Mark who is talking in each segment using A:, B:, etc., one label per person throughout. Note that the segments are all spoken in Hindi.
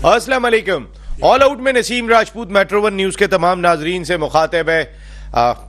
A: अस्सलाम वालेकुम। ऑल आउट में Naseem Rajput metro one news के तमाम नाजरीन से मुखातिब है।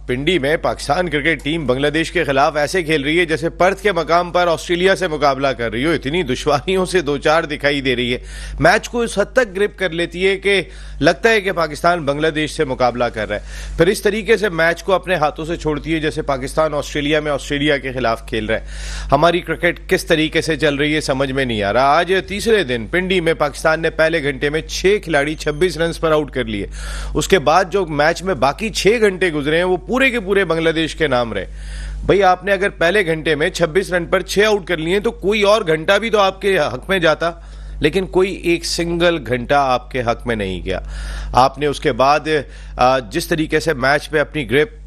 A: पिंडी में पाकिस्तान क्रिकेट टीम बांग्लादेश के खिलाफ ऐसे खेल रही है जैसे पर्थ के मकाम पर ऑस्ट्रेलिया से मुकाबला कर रही हो। इतनी दुश्वारियों से दो चार दिखाई दे रही है। मैच को इस हद तक ग्रिप कर लेती है कि लगता है कि पाकिस्तान बांग्लादेश से मुकाबला कर रहा है, फिर इस तरीके से मैच को अपने हाथों से छोड़ती है जैसे पाकिस्तान ऑस्ट्रेलिया में ऑस्ट्रेलिया के खिलाफ खेल रहा है। हमारी क्रिकेट किस तरीके से चल रही है समझ में नहीं आ रहा। आज तीसरे दिन पिंडी में पाकिस्तान ने पहले घंटे में 6 खिलाड़ी 26 रन पर आउट कर लिए। उसके बाद जो मैच में बाकी 6 घंटे गुजरे हैं वो पूरे के पूरे बांग्लादेश के नाम रहे। भाई आपने अगर पहले घंटे में 26 रन पर 6 आउट कर लिए तो कोई और घंटा भी तो आपके हक में जाता, लेकिन कोई एक सिंगल घंटा आपके हक में नहीं गया। आपने उसके बाद जिस तरीके से मैच पे अपनी ग्रिप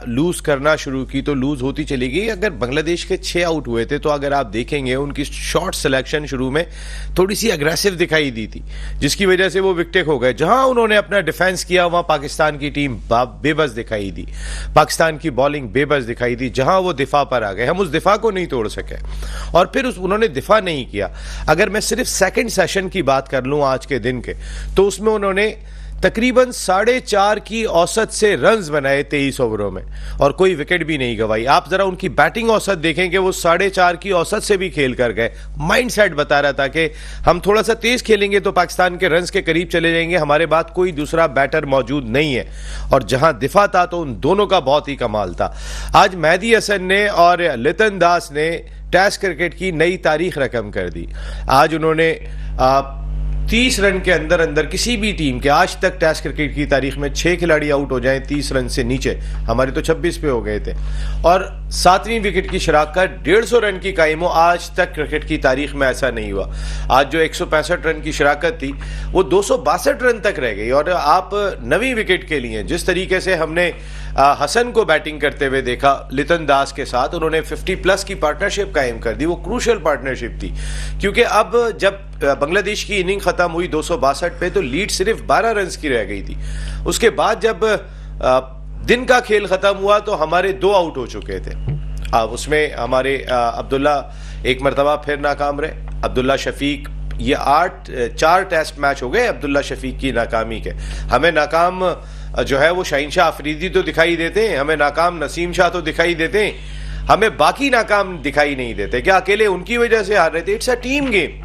A: लूज करना शुरू की तो लूज होती चली गई। अगर बांग्लादेश के 6 आउट हुए थे तो अगर आप देखेंगे उनकी शॉट सिलेक्शन शुरू में थोड़ी सी अग्रेसिव दिखाई दी थी, जिसकी वजह से वो विकेट हो गए। जहां उन्होंने अपना डिफेंस किया वहां पाकिस्तान की टीम बेबस दिखाई दी, पाकिस्तान की बॉलिंग बेबस दिखाई दी। जहां वो दिफा पर आ गए, हम उस दिफा को नहीं तोड़ सके और फिर उन्होंने दिफा नहीं किया। अगर मैं सिर्फ सेकेंड सेशन की बात कर लूं आज के दिन के, तो उसमें उन्होंने तकरीबन 4.5 की औसत से रन्स बनाए 23 ओवरों में और कोई विकेट भी नहीं गवाई। आप जरा उनकी बैटिंग औसत देखेंगे, वो 4.5 की औसत से भी खेल कर गए। माइंडसेट बता रहा था कि हम थोड़ा सा तेज खेलेंगे तो पाकिस्तान के रन्स के करीब चले जाएंगे, हमारे बाद कोई दूसरा बैटर मौजूद नहीं है। और जहां दिफा था तो उन दोनों का बहुत ही कमाल था। आज मेहदी हसन ने और लितन दास ने टेस्ट क्रिकेट की नई तारीख रकम कर दी। आज उन्होंने 30 रन के अंदर अंदर किसी भी टीम के आज तक टेस्ट क्रिकेट की तारीख में 6 खिलाड़ी आउट हो जाएं 30 रन से नीचे, हमारे तो 26 पे हो गए थे, और 7वीं विकेट की शराकत 150 रन की कायम हो। आज तक क्रिकेट की तारीख में ऐसा नहीं हुआ। आज जो 165 रन की शराकत थी वो 262 रन तक रह गई। और आप 9वीं विकेट के लिए जिस तरीके से हमने हसन को बैटिंग करते हुए देखा लितन दास के साथ, उन्होंने 50+ की पार्टनरशिप कायम कर दी। वो क्रूशल पार्टनरशिप थी क्योंकि अब जब बांग्लादेश की इनिंग खत्म हुई 262 पे तो लीड सिर्फ 12 रन की रह गई थी। उसके बाद जब दिन का खेल खत्म हुआ तो हमारे 2 आउट हो चुके थे। अब उसमें हमारे अब्दुल्ला एक मरतबा फिर नाकाम रहे। अब्दुल्ला शफीक, ये 4 टेस्ट मैच हो गए अब्दुल्ला शफीक की नाकामी के। हमें नाकाम जो है वो शाहीन शाह अफरीदी तो दिखाई देते हैं, हमें नाकाम नसीम शाह तो दिखाई देते हैं, हमें बाकी नाकाम दिखाई नहीं देते। क्या अकेले उनकी वजह से हार रहे थे? इट्स अ टीम गेम,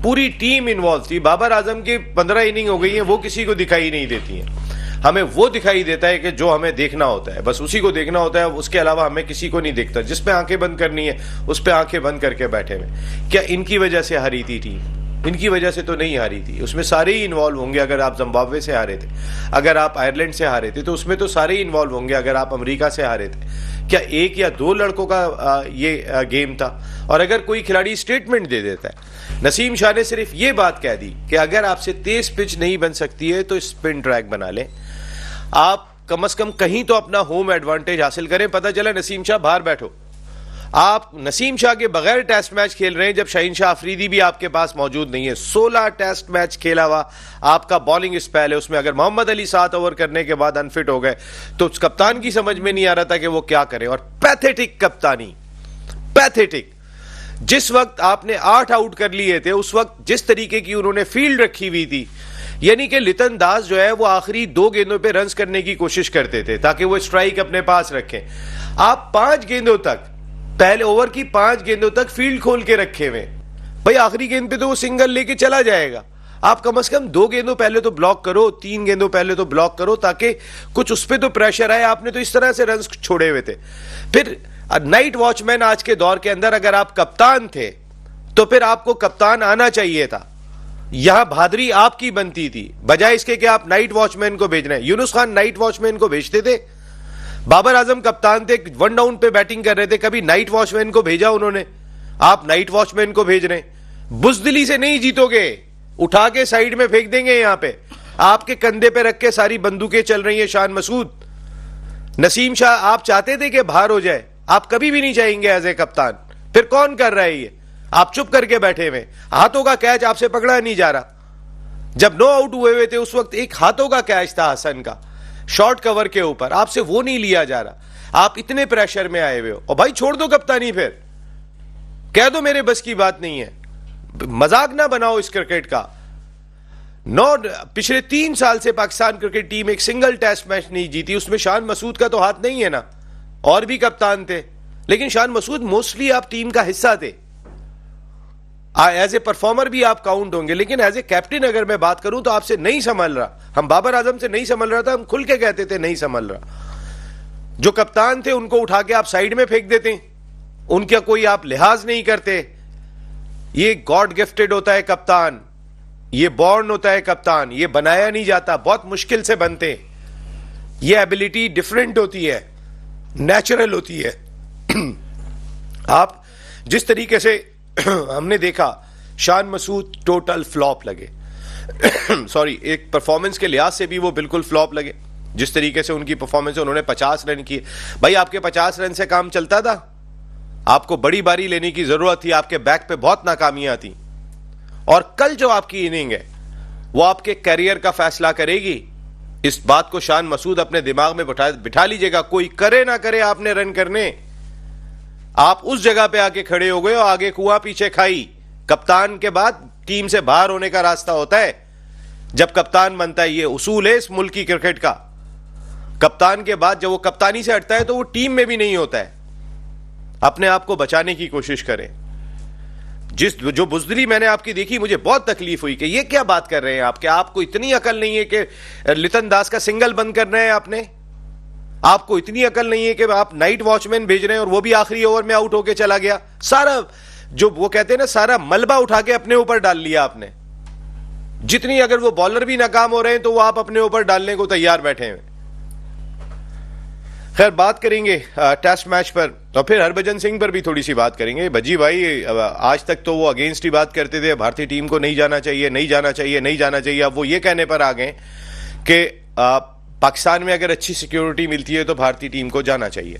A: पूरी टीम इन्वॉल्व थी। बाबर आजम की 15 इनिंग हो गई है, वो किसी को दिखाई नहीं देती हैं। हमें वो दिखाई देता है कि जो हमें देखना होता है, बस उसी को देखना होता है, उसके अलावा हमें किसी को नहीं दिखता। जिस पे आंखें बंद करनी है उस पे आंखें बंद करके बैठे हुए। क्या इनकी वजह से हारी थी टीम? इनकी वजह से तो नहीं हारी थी, उसमें सारे ही इन्वॉल्व होंगे। अगर आप जिम्बाब्वे से हारे थे, अगर आप आयरलैंड से हारे थे, तो उसमें तो सारे ही इन्वॉल्व होंगे। अगर आप अमेरिका से हारे थे, क्या 1 या 2 लड़कों का ये गेम था? और अगर कोई खिलाड़ी स्टेटमेंट दे देता है, नसीम शाह ने सिर्फ ये बात कह दी कि अगर आपसे तेज पिच नहीं बन सकती है तो स्पिन ट्रैक बना लें, आप कम से कम कहीं तो अपना होम एडवांटेज हासिल करें। पता चला नसीम शाह बाहर बैठो। आप नसीम शाह के बगैर टेस्ट मैच खेल रहे हैं जब शाहीन शाह अफरीदी भी आपके पास मौजूद नहीं है। 16 टेस्ट मैच खेला हुआ आपका बॉलिंग स्पेल है, उसमें अगर मोहम्मद अली 7 ओवर करने के बाद अनफिट हो गए तो उस कप्तान की समझ में नहीं आ रहा था कि वो क्या करे। और पैथेटिक कप्तानी, पैथेटिक। जिस वक्त आपने 8 आउट कर लिए थे उस वक्त जिस तरीके की उन्होंने फील्ड रखी हुई थी, यानी कि लितन दास जो है वो आखिरी 2 गेंदों पे रन्स करने की कोशिश करते थे ताकि वो स्ट्राइक अपने पास रखें। आप 5 गेंदों तक, पहले ओवर की 5 गेंदों तक फील्ड खोल के रखे हुए। भाई आखिरी गेंद पे तो वो सिंगल लेके चला जाएगा। आप कम से कम 2 गेंदों पहले तो ब्लॉक करो, 3 गेंदों पहले तो ब्लॉक करो ताकि कुछ उस पर तो प्रेशर आए। आपने तो इस तरह से रन छोड़े हुए थे। फिर नाइट वॉचमैन आज के दौर के अंदर अगर आप कप्तान थे तो फिर आपको कप्तान आना चाहिए था। यहां बहादुरी आपकी बनती थी, बजाय इसके कि आप नाइट वॉचमैन को भेज रहे हैं। यूनुस खान नाइट वॉचमैन को भेजते थे, बाबर आजम कप्तान थे, 1 डाउन पे बैटिंग कर रहे थे, कभी नाइट वॉचमैन को भेजा उन्होंने? आप नाइट वॉचमैन को भेज रहे हैं। बुजदिली से नहीं जीतोगे, उठा के साइड में फेंक देंगे। यहां पे आपके कंधे पे रख के सारी बंदूकें चल रही हैं। शान मसूद, नसीम शाह, आप चाहते थे कि बाहर हो जाए, आप कभी भी नहीं चाहेंगे एज ए कप्तान। फिर कौन कर रहा है ये? आप चुप करके बैठे हुए। हाथों का कैच आपसे पकड़ा नहीं जा रहा। जब 9 आउट हुए थे उस वक्त एक हाथों का कैच था हसन का, शॉर्ट कवर के ऊपर, आपसे वो नहीं लिया जा रहा। आप इतने प्रेशर में आए हुए हो। और भाई छोड़ दो कप्तानी, फिर कह दो मेरे बस की बात नहीं है। मजाक ना बनाओ इस क्रिकेट का। पिछले 3 साल से पाकिस्तान क्रिकेट टीम एक सिंगल टेस्ट मैच नहीं जीती, उसमें शान मसूद का तो हाथ नहीं है ना, और भी कप्तान थे, लेकिन शान मसूद मोस्टली आप टीम का हिस्सा थे, एज ए परफॉर्मर भी आप काउंट होंगे, लेकिन एज ए कैप्टन अगर मैं बात करूं तो आपसे नहीं संभल रहा। हम बाबर आजम से नहीं संभल रहा था, हम खुल के कहते थे नहीं संभल रहा। जो कप्तान थे उनको उठा के आप साइड में फेंक देते, उनका कोई आप लिहाज नहीं करते। ये गॉड गिफ्टेड होता है कप्तान, ये बॉर्न होता है कप्तान, ये बनाया नहीं जाता, बहुत मुश्किल से बनते। ये एबिलिटी डिफरेंट होती है, नेचुरल होती है। आप जिस तरीके से हमने देखा, शान मसूद टोटल फ्लॉप लगे सॉरी, एक परफॉर्मेंस के लिहाज से भी वो बिल्कुल फ्लॉप लगे। जिस तरीके से उनकी परफॉर्मेंस है, उन्होंने 50 रन किए। भाई आपके 50 रन से काम चलता था? आपको बड़ी बारी लेने की जरूरत थी, आपके बैक पे बहुत नाकामियां थी। और कल जो आपकी इनिंग है वो आपके करियर का फैसला करेगी। इस बात को शान मसूद अपने दिमाग में बिठा लीजिएगा। कोई करे ना करे, आपने रन करने। आप उस जगह पे आके खड़े हो गए और आगे कुआं पीछे खाई। कप्तान के बाद टीम से बाहर होने का रास्ता होता है जब कप्तान बनता है। ये उसूल है इस मुल्क की क्रिकेट का। कप्तान के बाद जब वो कप्तानी से हटता है तो वो टीम में भी नहीं होता है। अपने आप को बचाने की कोशिश करें। जो बुजदरी मैंने आपकी देखी, मुझे बहुत तकलीफ हुई कि ये क्या बात कर रहे हैं आप। क्या आपको इतनी अकल नहीं है कि लिटन दास का सिंगल बंद करना है आपने? आपको इतनी अकल नहीं है कि आप नाइट वॉचमैन भेज रहे हैं और वो भी आखिरी ओवर में आउट होके चला गया। सारा जो वो कहते हैं ना, सारा मलबा उठा के अपने ऊपर डाल लिया आपने। जितनी अगर वो बॉलर भी नाकाम हो रहे हैं तो वो आप अपने ऊपर डालने को तैयार बैठे हैं। खैर, बात करेंगे टेस्ट मैच पर और फिर हरभजन सिंह पर भी थोड़ी सी बात करेंगे। भज्जी भाई, आज तक तो वो अगेंस्ट ही बात करते थे, भारतीय टीम को नहीं जाना चाहिए, नहीं जाना चाहिए, नहीं जाना चाहिए। अब वो ये कहने पर आ गए कि पाकिस्तान में अगर अच्छी सिक्योरिटी मिलती है तो भारतीय टीम को जाना चाहिए।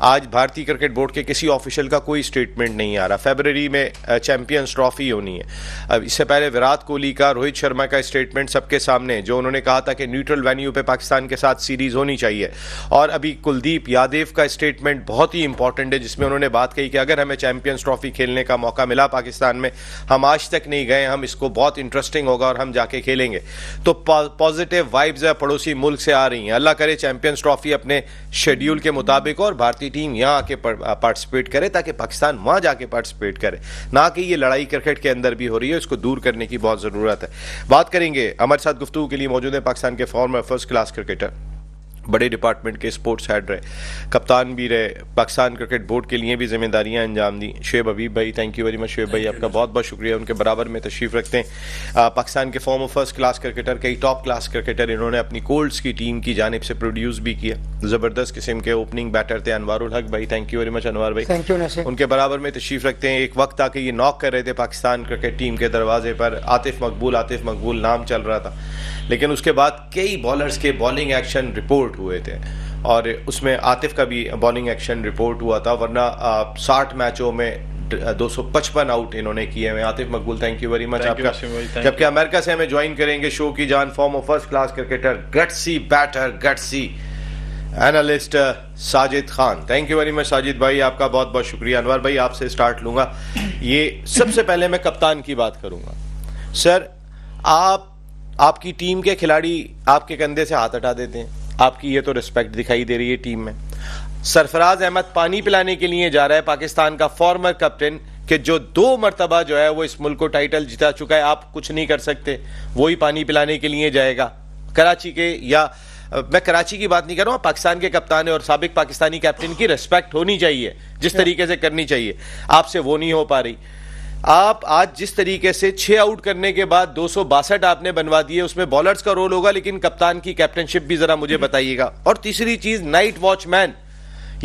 A: आज भारतीय क्रिकेट बोर्ड के किसी ऑफिशियल का कोई स्टेटमेंट नहीं आ रहा। फरवरी में चैंपियंस ट्रॉफी होनी है। अब इससे पहले विराट कोहली का, रोहित शर्मा का स्टेटमेंट सबके सामने, जो उन्होंने कहा था कि न्यूट्रल वेन्यू पे पाकिस्तान के साथ सीरीज होनी चाहिए। और अभी कुलदीप यादव का स्टेटमेंट बहुत ही इंपॉर्टेंट है, जिसमें उन्होंने बात कही कि अगर हमें चैंपियंस ट्रॉफी खेलने का मौका मिला पाकिस्तान में, हम आज तक नहीं गए, हम इसको बहुत इंटरेस्टिंग होगा और हम जाके खेलेंगे। तो पॉजिटिव वाइब्स है पड़ोसी मुल्क से आ रही हैं। अल्लाह करे चैंपियंस ट्रॉफी अपने शेड्यूल के मुताबिक और भारतीय टीम यहां आके पार्टिसिपेट करे, ताकि पाकिस्तान वहां जाके पार्टिसिपेट करे, ना कि ये लड़ाई क्रिकेट के अंदर भी हो रही है। इसको दूर करने की बहुत जरूरत है। बात करेंगे, हमारे साथ गुफ्तगू के लिए मौजूद है पाकिस्तान के फॉर्मर फर्स्ट क्लास क्रिकेटर, बड़े डिपार्टमेंट के स्पोर्ट्स हेड रहे, कप्तान भी रहे, पाकिस्तान क्रिकेट बोर्ड के लिए भी जिम्मेदारियां अंजाम दी, शुएब हबीब भाई। Thank you very much Shoaib भाई, आपका बहुत बहुत शुक्रिया। उनके बराबर में तशरीफ रखते हैं पाकिस्तान के फॉर्मर फर्स्ट क्लास क्रिकेटर, कई टॉप क्लास क्रिकेटर, इन्होंने अपनी कोल्ड्स की टीम की जानिब से प्रोड्यूस भी किया। जबरदस्त किस्म के ओपनिंग बैटर थे अनवारुल हक भाई। थैंक यू वेरी मच अनवार भाई।
B: Thank you.
A: उनके बराबर में तशरीफ रखते हैं, एक वक्त आके ये नॉक कर रहे थे पाकिस्तान क्रिकेट टीम के दरवाजे पर, आतिफ मकबूल नाम चल रहा था, लेकिन उसके बाद कई बॉलर्स के बॉलिंग एक्शन रिपोर्ट हुए थे और उसमें आतिफ का भी बॉलिंग एक्शन रिपोर्ट हुआ था, वरना 60 मैचों में 255 आउट इन्होंने किए हैं। आतिफ मकबूल, थैंक यू वेरी मच आपका। जबकि अमेरिका से हमें ज्वाइन करेंगे शो की जान, former first class cricketer, gutsy batter, gutsy analyst Sajid Khan. Thank you very much Sajid भाई, आपका बहुत बहुत शुक्रिया। अनवर भाई, आपसे स्टार्ट लूंगा। ये सबसे पहले मैं कप्तान की बात करूंगा। सर, आपकी टीम के खिलाड़ी आपके कंधे से हाथ हटा देते हैं, आपकी ये तो रिस्पेक्ट दिखाई दे रही है टीम में। सरफराज अहमद पानी पिलाने के लिए जा रहा है, पाकिस्तान का फॉर्मर कैप्टन, कि जो 2 मरतबा जो है वो इस मुल्क को टाइटल जिता चुका है, आप कुछ नहीं कर सकते, वो ही पानी पिलाने के लिए जाएगा। कराची के, या मैं कराची की बात नहीं कर रहा हूं, पाकिस्तान के कप्तान है और साबिक पाकिस्तानी कैप्टन की रिस्पेक्ट होनी चाहिए जिस तरीके से करनी चाहिए, आपसे वो नहीं हो पा रही। आप आज जिस तरीके से 6 आउट करने के बाद 262 आपने बनवा दिए, उसमें बॉलर्स का रोल होगा, लेकिन कप्तान की कैप्टनशिप भी जरा मुझे बताइएगा। और तीसरी चीज, नाइट वॉचमैन,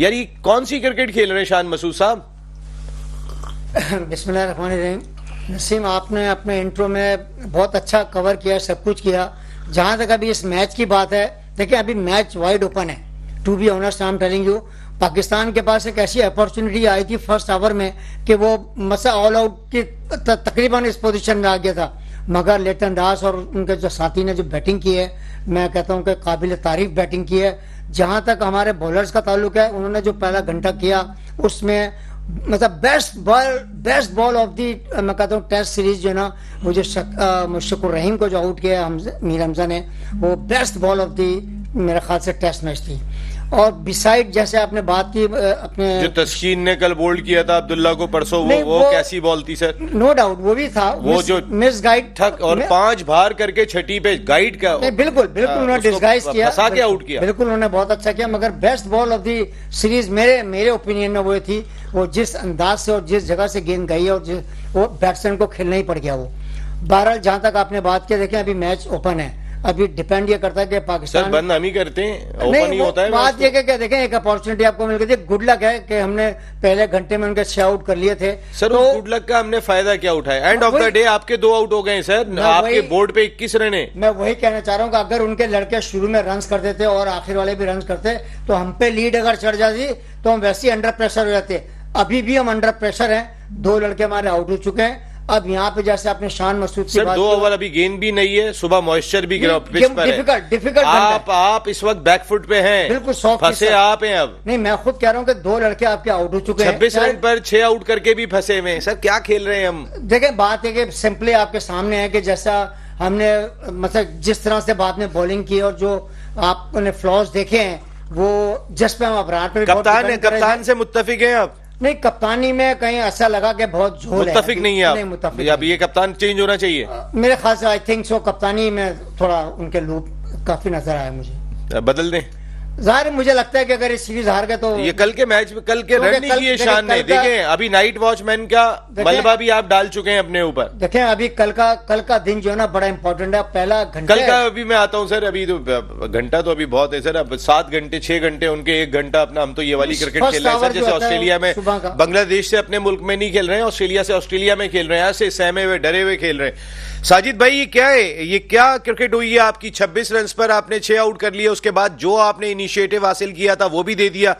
A: यार ये कौन सी क्रिकेट खेल रहे हैं शान मसूद साहब?
B: बिस्मिल्लाहिर्रहमानिर्रहीम। नसीम, आपने अपने इंट्रो में बहुत अच्छा कवर किया, सब कुछ किया। जहां तक अभी इस मैच की बात है, देखिए अभी मैच वाइड ओपन है। To be honest, I am telling you, Pakistan के पास एक ऐसी अपॉर्चुनिटी आई थी फर्स्ट ओवर में कि वो मसा ऑल आउट की तकरीबन इस पोजीशन में आ गया था, मगर लिटन दास और उनके जो साथी ने जो बैटिंग की है, मैं कहता हूं कि काबिल तारीफ बैटिंग की है। जहां तक हमारे बॉलर्स का ताल्लुक है, उन्होंने जो पहला घंटा किया उसमें मतलब बेस्ट बॉल ऑफ दी, मैं कहता हूँ टेस्ट सीरीज जो है ना, वो जो मुशफिकुर रहीम को जो आउट किया मीर हमजा ने, वो बेस्ट बॉल ऑफ दी मेरे ख्याल से टेस्ट मैच थी। और बिसाइड जैसे आपने बात की अपने
A: जो तस्कीन ने कल बोल्ड किया था अब्दुल्ला को परसों, वो कैसी बॉल थी सर?
B: नो डाउट वो भी था,
A: वो जो
B: मिस गाइड
A: ठक और 5 बार करके छठी पे गाइड का,
B: बिल्कुल उन्होंने डिस्गाइज किया,
A: फंसा के आउट किया,
B: बिल्कुल उन्होंने बहुत अच्छा किया। मगर best ball of the series मेरे ओपिनियन में वो थी, वो जिस अंदाज से और जिस जगह से गेंद गई है, और वो बैट्समैन को खेलना ही पड़ गया वो। बहरहाल जहां तक आपने बात की, देखें अभी मैच ओपन है, अभी डिपेंड ये करता है कि पाकिस्तान
A: बंद हम ही करते हैं, ओपन ही होता है।
B: बात ये क्या देखें, एक अपॉर्चुनिटी आपको मिल गई थी, गुड लक है कि हमने पहले घंटे में उनके 6 आउट कर लिए थे।
A: सर तो गुड लक का हमने फायदा क्या उठाया? एंड ऑफ द डे आपके 2 आउट हो गए सर, आपके बोर्ड पे 21 रन है।
B: मैं वही कहना चाह रहा हूँ कि अगर उनके लड़के शुरू में रन कर देते और आखिर वाले भी रन करते, तो हम पे लीड अगर चढ़ जाती तो हम वैसे ही अंडर प्रेशर हो जाते। अभी भी हम अंडर प्रेशर हैं, 2 लड़के हमारे आउट हो चुके हैं। अब यहाँ पे जैसे आपने शान मसूद की बात,
A: 2 ओवर अभी गेंद भी नहीं है, सुबह मॉइस्चर भी गिरा पिच पर है।
B: डिफिकल्ट
A: आप इस वक्त बैकफुट पे हैं,
B: बिल्कुल
A: फंसे आप हैं। अब
B: नहीं, मैं खुद कह रहा हूँ कि 2 लड़के आपके आउट हो चुके हैं,
A: 26 रन पर 6 आउट करके भी फंसे हुए हैं। सर क्या खेल रहे हैं हम?
B: देखें बात है कि सिंपली आपके सामने है कि जैसा हमने मतलब जिस तरह से बाद में बॉलिंग की और जो आपने फ्लॉज देखे हैं, वो जिस पे हम अबरार पे
A: कप्तान से मुत्तफिक हैं आप?
B: नहीं, कप्तानी में कहीं ऐसा लगा कि बहुत झोल है,
A: मुत्तफिक नहीं है आप?
B: नहीं, मुत्तफिक
A: अब ये कप्तान चेंज होना चाहिए
B: मेरे ख्याल से। आई थिंक सो, कप्तानी में थोड़ा उनके लूप काफी नजर आया मुझे,
A: बदल दें।
B: जाहिर मुझे लगता है कि अगर इस सीरीज हार गए तो
A: ये कल के मैच में कल के रन नहीं किए शान ने। देखें अभी नाइट वॉचमैन का मलबा भी आप डाल चुके हैं अपने ऊपर।
B: देखें अभी कल का दिन जो है ना बड़ा इंपॉर्टेंट है। पहला घंटा
A: कल का अभी मैं आता हूं सर, अभी तो घंटा तो अभी बहुत है सर, अब 7 घंटे 6 घंटे उनके 1 घंटा अपना, हम तो ये वाली क्रिकेट खेल रहे हैं सर जैसे ऑस्ट्रेलिया में, बांग्लादेश से अपने मुल्क में नहीं खेल रहे हैं, ऑस्ट्रेलिया से ऑस्ट्रेलिया में खेल रहे हैं, ऐसे सहमे हुए डरे हुए खेल रहे हैं। साजिद भाई ये क्या है, ये क्या क्रिकेट हुई है आपकी? 26 रन पर आपने 6 आउट कर लिए, उसके बाद जो आपने इनिशिएटिव हासिल किया था वो भी दे दिया,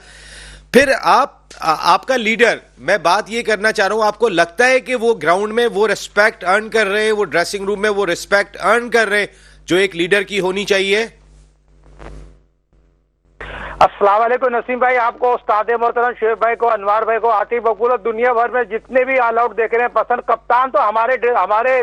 A: फिर आपका लीडर, मैं बात ये करना चाह रहा हूं, आपको लगता है कि वो ग्राउंड में वो रिस्पेक्ट अर्न कर रहे हैं, वो ड्रेसिंग रूम में वो रिस्पेक्ट अर्न कर रहे हैं जो एक लीडर की होनी चाहिए?
C: अस्सलाम वालेकुम नसीम भाई, आपको उस्ताद मोहतरम शेख भाई को, अनवार भाई को, आतिफ बकूल और दुनिया भर में जितने भी ऑल आउट देख रहे हैं पसंद। कप्तान तो हमारे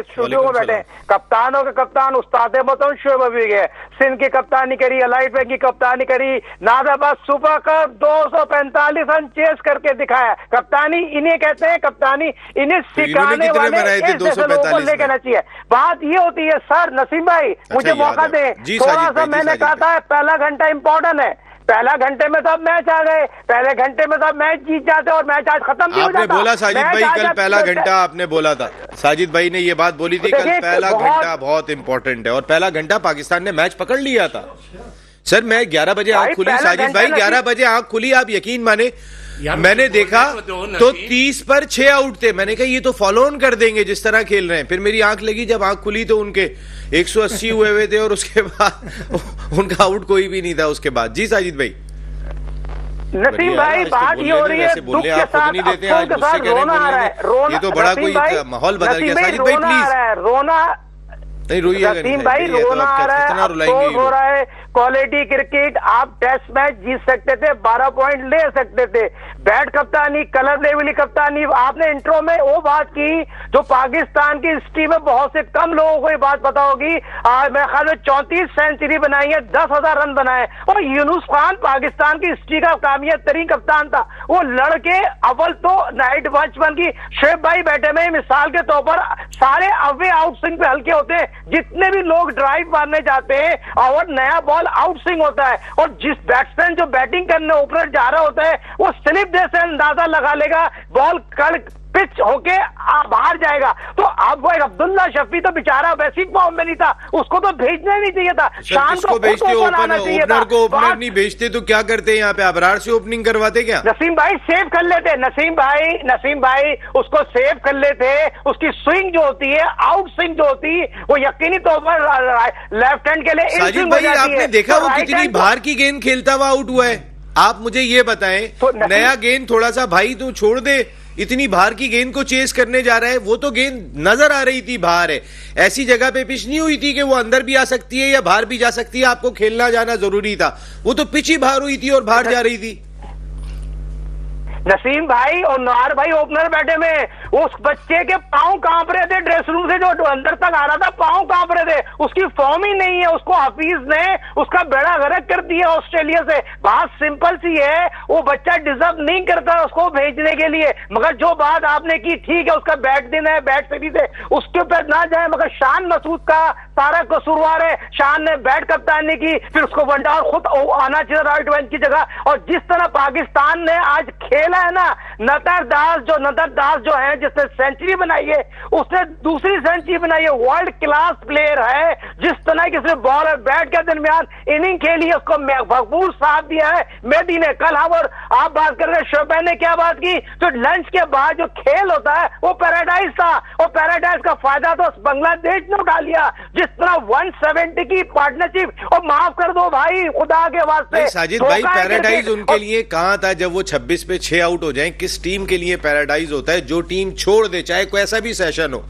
C: स्टूडियो में बैठे हैं, कप्तानों के कप्तान उस्ताद मोहतरम शेख भी गए, सिंध की कप्तानी करी, अलाइट बैंक की कप्तानी करी, नादाबाद सुपर कप 245 रन चेस करके दिखाया। कप्तानी इन्हें कहते हैं, कप्तानी इन्हें सिखाने वाले ऐसे लोगों को लेकर आना चाहिए। बात ये होती है सर नसीम भाई, मुझे मौका दें थोड़ा सा, मैंने कहा था पहला घंटा इंपॉर्टेंट है, पहला घंटे में सब मैच आ गए, पहले घंटे में सब मैच जीत जाते और मैच आज खत्म भी हो जाता।
A: आपने बोला साजिद भाई कल पहला घंटा आपने बोला था, साजिद भाई ने ये बात बोली थी कल पहला घंटा बहुत इंपॉर्टेंट है, और पहला घंटा पाकिस्तान ने मैच पकड़ लिया था। सर मैं 11 बजे आंख खुली, साजिद भाई 11 बजे आंख खुली, आप यकीन माने मैंने देखा तो 30 पर 6 आउट थे, मैंने कहा ये तो फॉलो ऑन कर देंगे जिस तरह खेल रहे हैं। फिर मेरी आंख लगी, जब आंख खुली तो उनके 180 हुए थे और उसके बाद उनका आउट कोई भी नहीं था उसके बाद। जी साजिद भाई।
C: नसीम भाई बात ये हो रही है, दुख के साथ अफसोस के साथ रोना आ रहा है, रोना,
A: ये तो बड़ा कोई माहौल बदल गया। साजिद भाई प्लीज
C: रोना
A: नहीं रोइएगा,
C: नसीम भाई रोना आ रहा है, अफसोस हो रहा है। क्वालिटी क्रिकेट, आप टेस्ट मैच जीत सकते थे, 12 पॉइंट ले सकते थे। बैट कप्तानी, कलर लेवली कप्तानी, आपने इंट्रो में वो बात की जो पाकिस्तान की हिस्ट्री में बहुत से कम लोगों को ये बात पता होगी। मेरे ख्याल में 34 सेंचुरी बनाई है, 10,000 रन बनाए, और यूनुस खान पाकिस्तान की हिस्ट्री का कामयाब तरीन कप्तान था। वो लड़के अव्वल तो नाइट वॉचमैन की शेख भाई बैठे में मिसाल के तौर पर सारे अवे आउट स्विंग पे हल्के होते हैं, जितने भी लोग ड्राइव मारने जाते हैं और नया बॉल आउट स्विंग होता है, और जिस बैट्समैन जो बैटिंग करने ऊपर जा रहा होता है वो स्लिप जैसे अंदाजा लगा लेगा बॉल कल पिच होके बाहर जाएगा। तो अब वो अब्दुल्ला शफी तो बेचारा वैसी फॉर्म में नहीं था, उसको तो भेजना ही नहीं चाहिए था। शाम को
A: भेजते ओपनर को, ओपनर नहीं भेजते तो क्या करते हैं यहाँ पे, अबरार से ओपनिंग करवाते क्या?
C: नसीम भाई सेव कर लेते, नसीम भाई उसको सेव कर लेते। उसकी स्विंग जो होती है, आउट स्विंग जो होती है, वो यकीनी तौर पर लेफ्ट हैंड के लिए
A: साजिद भाई आपने देखा वो कितनी बाहर की गेंद खेलता हुआ आउट हुआ है? आप मुझे ये बताएं, नया गेंद थोड़ा सा भाई तू छोड़ दे, इतनी बाहर की गेंद को चेस करने जा रहा है, वो तो गेंद नजर आ रही थी बाहर है, ऐसी जगह पे पिच नहीं हुई थी कि वो अंदर भी आ सकती है या बाहर भी जा सकती है, आपको खेलना जाना जरूरी था, वो तो पिच ही बाहर हुई थी और बाहर जा रही थी।
C: नसीम भाई और नवार भाई ओपनर बैठे में, उस बच्चे के पांव कांप रहे थे, ड्रेसिंग रूम से जो अंदर तक आ रहा था पांव कांप रहे थे, उसकी फॉर्म ही नहीं है, उसको हफीज ने उसका बेड़ा गर्क कर दिया ऑस्ट्रेलिया से। बात सिंपल सी है, वो बच्चा डिजर्व नहीं करता उसको भेजने के लिए, मगर जो बात आपने की ठीक है, उसका बैट दिन है, बैट सीरीज है, उसके ऊपर ना जाए, मगर शान मसूद का सारा कसूरवार है। शान ने बैट कप्तानी की, फिर उसको वनडा खुद आना चाहिए राइट विंग की जगह। और जिस तरह पाकिस्तान ने आज खेला है ना, नतर दास जो है जिसने सेंचुरी बनाई है, उसने दूसरी सेंचुरी बनाई है, वर्ल्ड क्लास प्लेयर है। जिस तरह की उसने बॉल और बैट के दरमियान इनिंग खेली है, उसको भरपूर साथ दिया है मेहदी ने कल। और आप बात कर रहे हैं शोबैन ने क्या बात की, तो लंच के बाद जो खेल होता है वो पैराडाइज था, और पैराडाइज का फायदा तो बांग्लादेश ने उठा लिया। जिस तरह 170 की पार्टनरशिप, और माफ कर दो भाई खुदा के वास्ते
A: साजिद भाई, पैराडाइज उनके लिए कहां था जब वो 26 पे 6 आउट हो जाएं? किस टीम के लिए पैराडाइज होता है? जो टीम छोड़ दे, चाहे कोई ऐसा भी सेशन हो,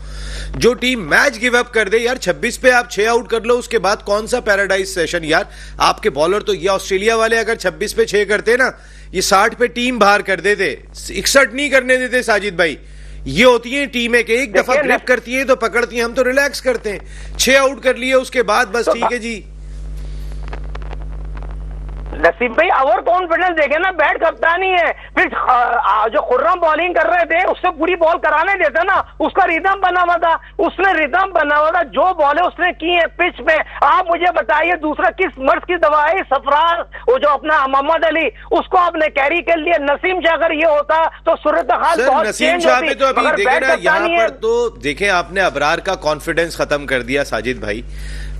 A: जो टीम मैच गिव अप कर दे यार, 26 पे आप 6 आउट कर लो, उसके बाद कौन सा पैराडाइज सेशन यार? आपके बॉलर तो ये ऑस्ट्रेलिया वाले अगर 26 पे 6 करते ना, ये 60 पे टीम बाहर कर देते, 61 नहीं करने देते साजिद भाई। ये होती है टीमें कि एक दफा ग्रिप करती है तो पकड़ती है, हम तो रिलैक्स करते हैं। 6 आउट कर लिए उसके बाद बस ठीक है जी।
C: नसीब भाई ओवर कॉन्फिडेंस देखे ना, बैट कप्तानी है, फिर जो खुर्रम बॉलिंग कर रहे थे उससे पूरी बॉल कराने देते ना, उसका रिदम बना हुआ था, उसने रिदम बना हुआ था, जो बॉलें उसने की है पिच में। आप मुझे बताइए दूसरा किस मर्ज की दवा है? सफरार, वो जो अपना मोहम्मद अली, उसको आपने कैरी कर लिया। नसीम शाह अगर ये होता तो सूरत हाल बहुत
A: नसीम
C: चेंज
A: शाह
C: होती।
A: पे तो अभी देखे ना, यहाँ पर
C: है।
A: तो देखें आपने अबरार का कॉन्फिडेंस खत्म कर दिया साजिद भाई,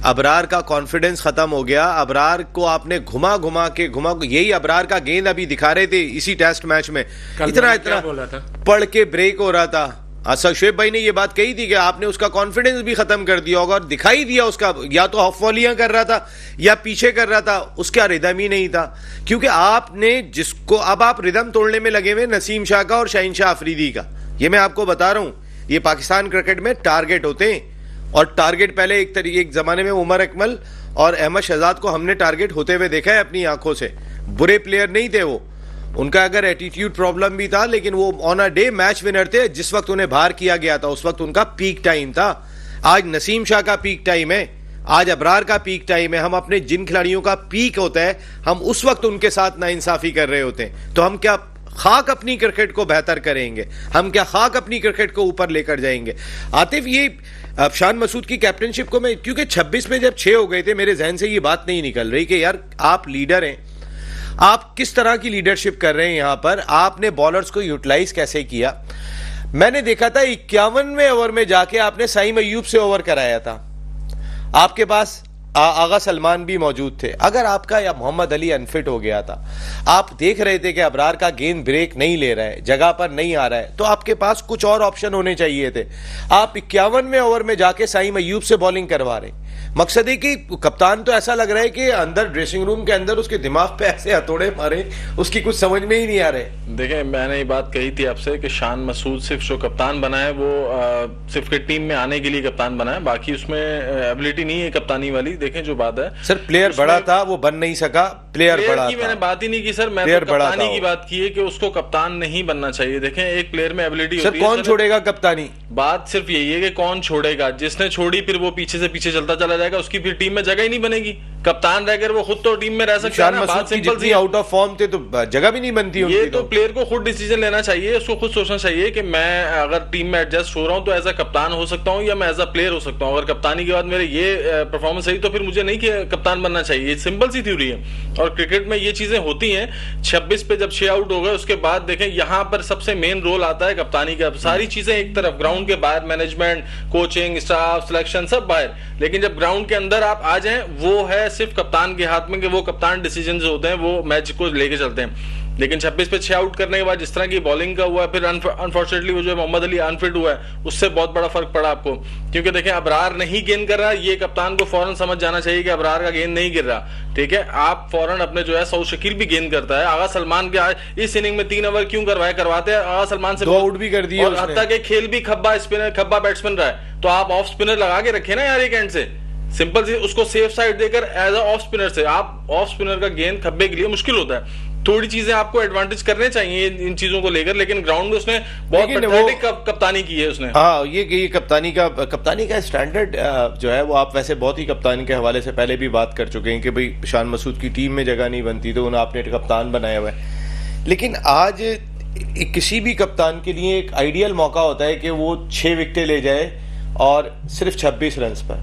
A: अबरार का कॉन्फिडेंस खत्म हो गया। अबरार को आपने घुमा यही अबरार का गेंद अभी दिखा रहे थे इसी टेस्ट मैच में, इतना पढ़ के ब्रेक हो रहा था। शोएब भाई ने ये बात कही थी कि आपने उसका कॉन्फिडेंस भी खत्म कर दिया होगा, और दिखाई दिया उसका, या तो ऑफ वॉलियां कर रहा था या पीछे कर रहा था, उसका रिदम ही नहीं था। क्योंकि आपने जिसको अब आप रिदम तोड़ने में लगे हुए, नसीम शाह का और शहीनशाह अफरीदी का, ये मैं आपको बता रहा हूं, ये पाकिस्तान क्रिकेट में टारगेट होते हैं। और टारगेट पहले एक जमाने में उमर अकमल और अहमद शहजाद को हमने टारगेट होते हुए देखा है अपनी आंखों से। बुरे प्लेयर नहीं थे वो, उनका अगर एटीट्यूड प्रॉब्लम भी था, लेकिन वो on a day match winner थे। जिस वक्त उन्हें बाहर किया गया था उस वक्त उनका पीक टाइम था। आज नसीम शाह का पीक टाइम है, आज अबरार का पीक टाइम है। हम अपने जिन खिलाड़ियों का पीक होता है, हम उस वक्त उनके साथ नाइंसाफी कर रहे होते हैं। तो हम क्या खाक अपनी क्रिकेट को बेहतर करेंगे? हम क्या खाक अपनी क्रिकेट को ऊपर लेकर जाएंगे? आतिफ, ये शान मसूद की कैप्टनशिप को मैं, क्योंकि 26 में जब 6 हो गए थे, मेरे जहन से ये बात नहीं निकल रही कि यार आप लीडर हैं, आप किस तरह की लीडरशिप कर रहे हैं यहां पर? आपने बॉलर्स को यूटिलाइज कैसे किया? मैंने देखा था 51वें ओवर में जाके आपने साइम अय्यूब से ओवर कराया था, आपके पास आगा सलमान भी मौजूद थे। अगर आपका या मोहम्मद अली अनफिट हो गया था, आप देख रहे थे कि अबरार का गेंद ब्रेक नहीं ले रहा है, जगह पर नहीं आ रहा है, तो आपके पास कुछ और ऑप्शन होने चाहिए थे। आप 51वें ओवर में जाके साइम अय्यूब से बॉलिंग करवा रहे। मकसद है कि कप्तान तो ऐसा लग रहा है कि अंदर ड्रेसिंग रूम के अंदर उसके दिमाग पे ऐसे हथौड़े मारे, उसकी कुछ समझ में ही नहीं आ रहे।
D: देखें, मैंने ये बात कही थी आपसे कि शान मसूद सिर्फ जो कप्तान बना है वो सिर्फ क्रिकेट टीम में आने के लिए कप्तान बना है, बाकी उसमें एबिलिटी नहीं है कप्तानी वाली। देखें जो बात है
A: सर, प्लेयर बड़ा था, वो बन नहीं सका। प्लेयर बड़ा
D: की मैंने बात ही नहीं की सर, मैं तो कप्तानी की बात की है कि उसको कप्तान नहीं बनना चाहिए। देखें एक प्लेयर में एबिलिटी होती है।
A: सर कौन छोड़ेगा कप्तानी?
D: बात सिर्फ यही है कि कौन छोड़ेगा। जिसने छोड़ी फिर वो पीछे से पीछे चलता चला जाएगा, उसकी फिर टीम में जगह ही नहीं बनेगी। कप्तान रहकर वो खुद तो टीम में रह सकता है ना। बात सिंपल सी,
A: आउट ऑफ फॉर्म थे तो जगह भी नहीं बनती।
D: ये तो प्लेयर को खुद डिसीजन लेना चाहिए, उसको खुद सोचना चाहिए कि मैं अगर टीम में एडजस्ट हो रहा हूं तो एज अ कप्तान हो सकता हूं या मैं एज अ प्लेयर हो सकता हूं। अगर कप्तानी के बाद मेरे ये परफॉर्मेंस सही तो फिर मुझे नहीं कप्तान बनना चाहिए। सिंपल सी थ्योरी है और क्रिकेट में ये चीजें होती हैं। 26 पे जब 6 आउट हो गए उसके बाद देखें यहां पर सबसे मेन रोल आता है कप्तानी का। सारी चीजें एक तरफ, ग्राउंड के बाहर मैनेजमेंट, कोचिंग स्टाफ, सिलेक्शन सब बाहर, लेकिन जब ग्राउंड के अंदर आप आ जाएं वो है सिर्फ कप्तान के हाथ में कि वो कप्तान डिसीजन जो होते हैं वो मैच को लेके चलते हैं। लेकिन 26 पे 6 आउट करने के बाद जिस तरह की बॉलिंग का हुआ, फिर अनफॉर्चुनेटली वो जो मोहम्मद अली अनफिट हुआ है, उससे बहुत बड़ा फर्क पड़ा आपको। क्योंकि देखें अबरार नहीं गेंद कर रहा, ये कप्तान को फौरन समझ जाना चाहिए कि अबरार का गेंद नहीं गिर रहा। ठीक है, आप फौरन अपने जो है सऊद शकील भी गेंद करता है। आगा सलमान के इस इनिंग में 3 ओवर क्यों करवाते हैं? आगा सलमान से
A: 2 आउट भी कर दिए,
D: और हत्ता के खेल भी खब्बा बैट्समैन रहा है, तो आप ऑफ स्पिनर लगा के रखे ना यार एक एंड से। सिंपल सी उसको सेफ साइड देकर एज अ ऑफ स्पिनर से, आप ऑफ स्पिनर का गेंद खब्बे के लिए मुश्किल होता है। थोड़ी चीजें आपको एडवांटेज करने चाहिए इन चीजों को लेकर, लेकिन ग्राउंड में उसने बहुत पैथेटिक कप्तानी की है उसने।
A: हाँ, ये कप्तानी का स्टैंडर्ड जो है वो आप वैसे बहुत ही कप्तान के हवाले से पहले भी बात कर चुके हैं कि भाई शान मसूद की टीम में जगह नहीं बनती तो उन्हें आपने कप्तान बनाया हुआ है। लेकिन आज किसी भी कप्तान के लिए एक आइडियल मौका होता है कि वो 6 विकेटें ले जाए और सिर्फ 26 रन पर,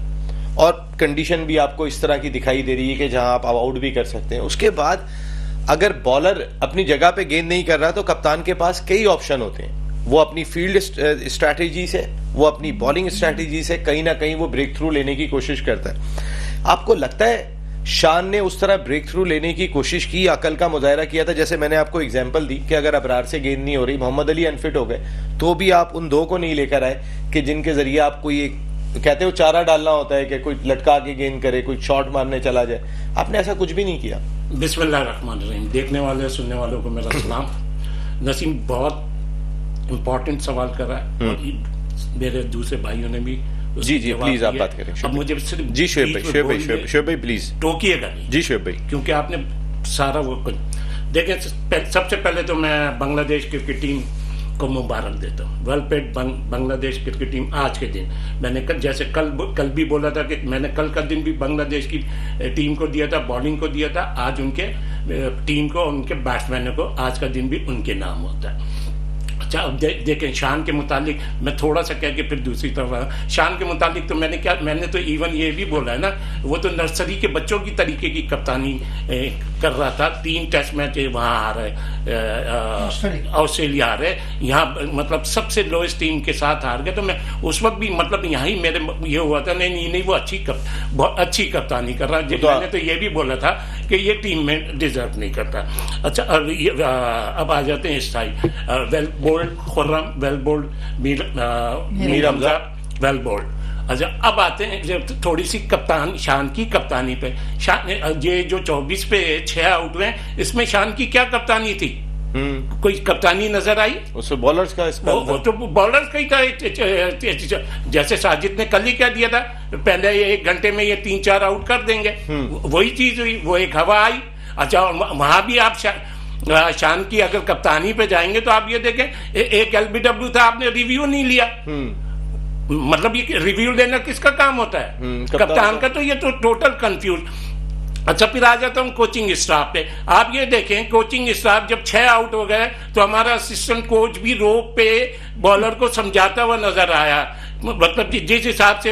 A: और कंडीशन भी आपको इस तरह की दिखाई दे रही है कि जहां आप आउट भी कर सकते हैं। उसके बाद अगर बॉलर अपनी जगह पे गेंद नहीं कर रहा तो कप्तान के पास कई ऑप्शन होते हैं। वो अपनी फील्ड स्ट्रैटेजी से, वो अपनी बॉलिंग स्ट्रैटेजी से कहीं ना कहीं वो ब्रेक थ्रू लेने की कोशिश करता है। आपको लगता है शान ने उस तरह ब्रेक थ्रू लेने की कोशिश की, अकल का मुजाहरा किया था? जैसे मैंने आपको एग्जांपल दी कि अगर अबरार से गेंद नहीं हो रही, मोहम्मद अली अनफिट हो गए, तो भी आप उन 2 को नहीं लेकर आए कि जिनके जरिए आप कोई एक कहते हो चारा डालना होता है कि कोई लटका के गेंद करे, कोई शॉट मारने चला जाए। आपने ऐसा कुछ भी नहीं किया।
E: बिस्मिल्लाहिर्रहमानिर्रहीम। देखने वाले सुनने वालों को मेरा सलाम। नसीम बहुत इंपॉर्टेंट सवाल कर रहा है और मेरे दूसरे भाइयों ने भी
A: जी प्लीज आप बात करें।
E: अब मुझे सिर्फ
A: जी शोएब भाई प्लीज
E: टोकिएगा नहीं
A: जी शोएब भाई, क्योंकि
E: आपने सारा वो देखें। सबसे पहले तो मैं बांग्लादेश क्रिकेट टीम को मुबारक देता हूँ। Well paid Bangladesh cricket team आज के दिन। मैंने जैसे कल भी बोला था कि मैंने कल का दिन भी बांग्लादेश की टीम को दिया था, बॉलिंग को दिया था। आज उनके टीम को, उनके बैट्समैनों को आज का दिन भी उनके नाम होता है। अच्छा, अब देखें शान के मुतालिक मैं थोड़ा सा कह के फिर दूसरी तरफ शान के मुतालिक तो मैंने तो इवन ये भी बोला है ना, वो तो नर्सरी के बच्चों की तरीके की कप्तानी कर रहा था। 3 टेस्ट मैच वहाँ आ रहे, ऑस्ट्रेलिया आ रहे, यहाँ मतलब सबसे लोएस्ट टीम के साथ हार गए। तो मैं उस वक्त भी मतलब यहाँ ही मेरे ये हुआ था नहीं वो बहुत अच्छी कप्तानी कर रहा है। मैंने तो ये भी बोला था कि ये टीम में डिजर्व नहीं करता। अच्छा, अब आ जाते हैं इस side. Well bowled Khurram, well bowled Mir Hamza, well bowled. अच्छा, अब आते हैं थोड़ी सी कप्तान शान की कप्तानी पे। शान ये जो 24 पे 6 आउट हुए, इसमें शान की क्या कप्तानी थी? कोई कप्तानी नजर आई?
A: उसमें बॉलर्स का
E: वो तो बॉलर्स का ही था। जैसे साजिद ने कल ही कह दिया था, पहले 1 घंटे में ये 3-4 आउट कर देंगे। वही चीज हुई, वो एक हवा आई। अच्छा, वहां भी आप शान की अगर कप्तानी पे जाएंगे तो आप ये देखें, एक LBW था, आपने रिव्यू नहीं लिया। मतलब ये रिव्यू लेना किसका काम होता है? कप्तान का। तो ये तो टोटल कंफ्यूज। अच्छा, फिर आ जाता हूँ कोचिंग स्टाफ पे। आप ये देखें, कोचिंग स्टाफ जब 6 आउट हो गए तो हमारा असिस्टेंट कोच भी रोप पे बॉलर को समझाता हुआ नजर आया। मतलब जिस हिसाब से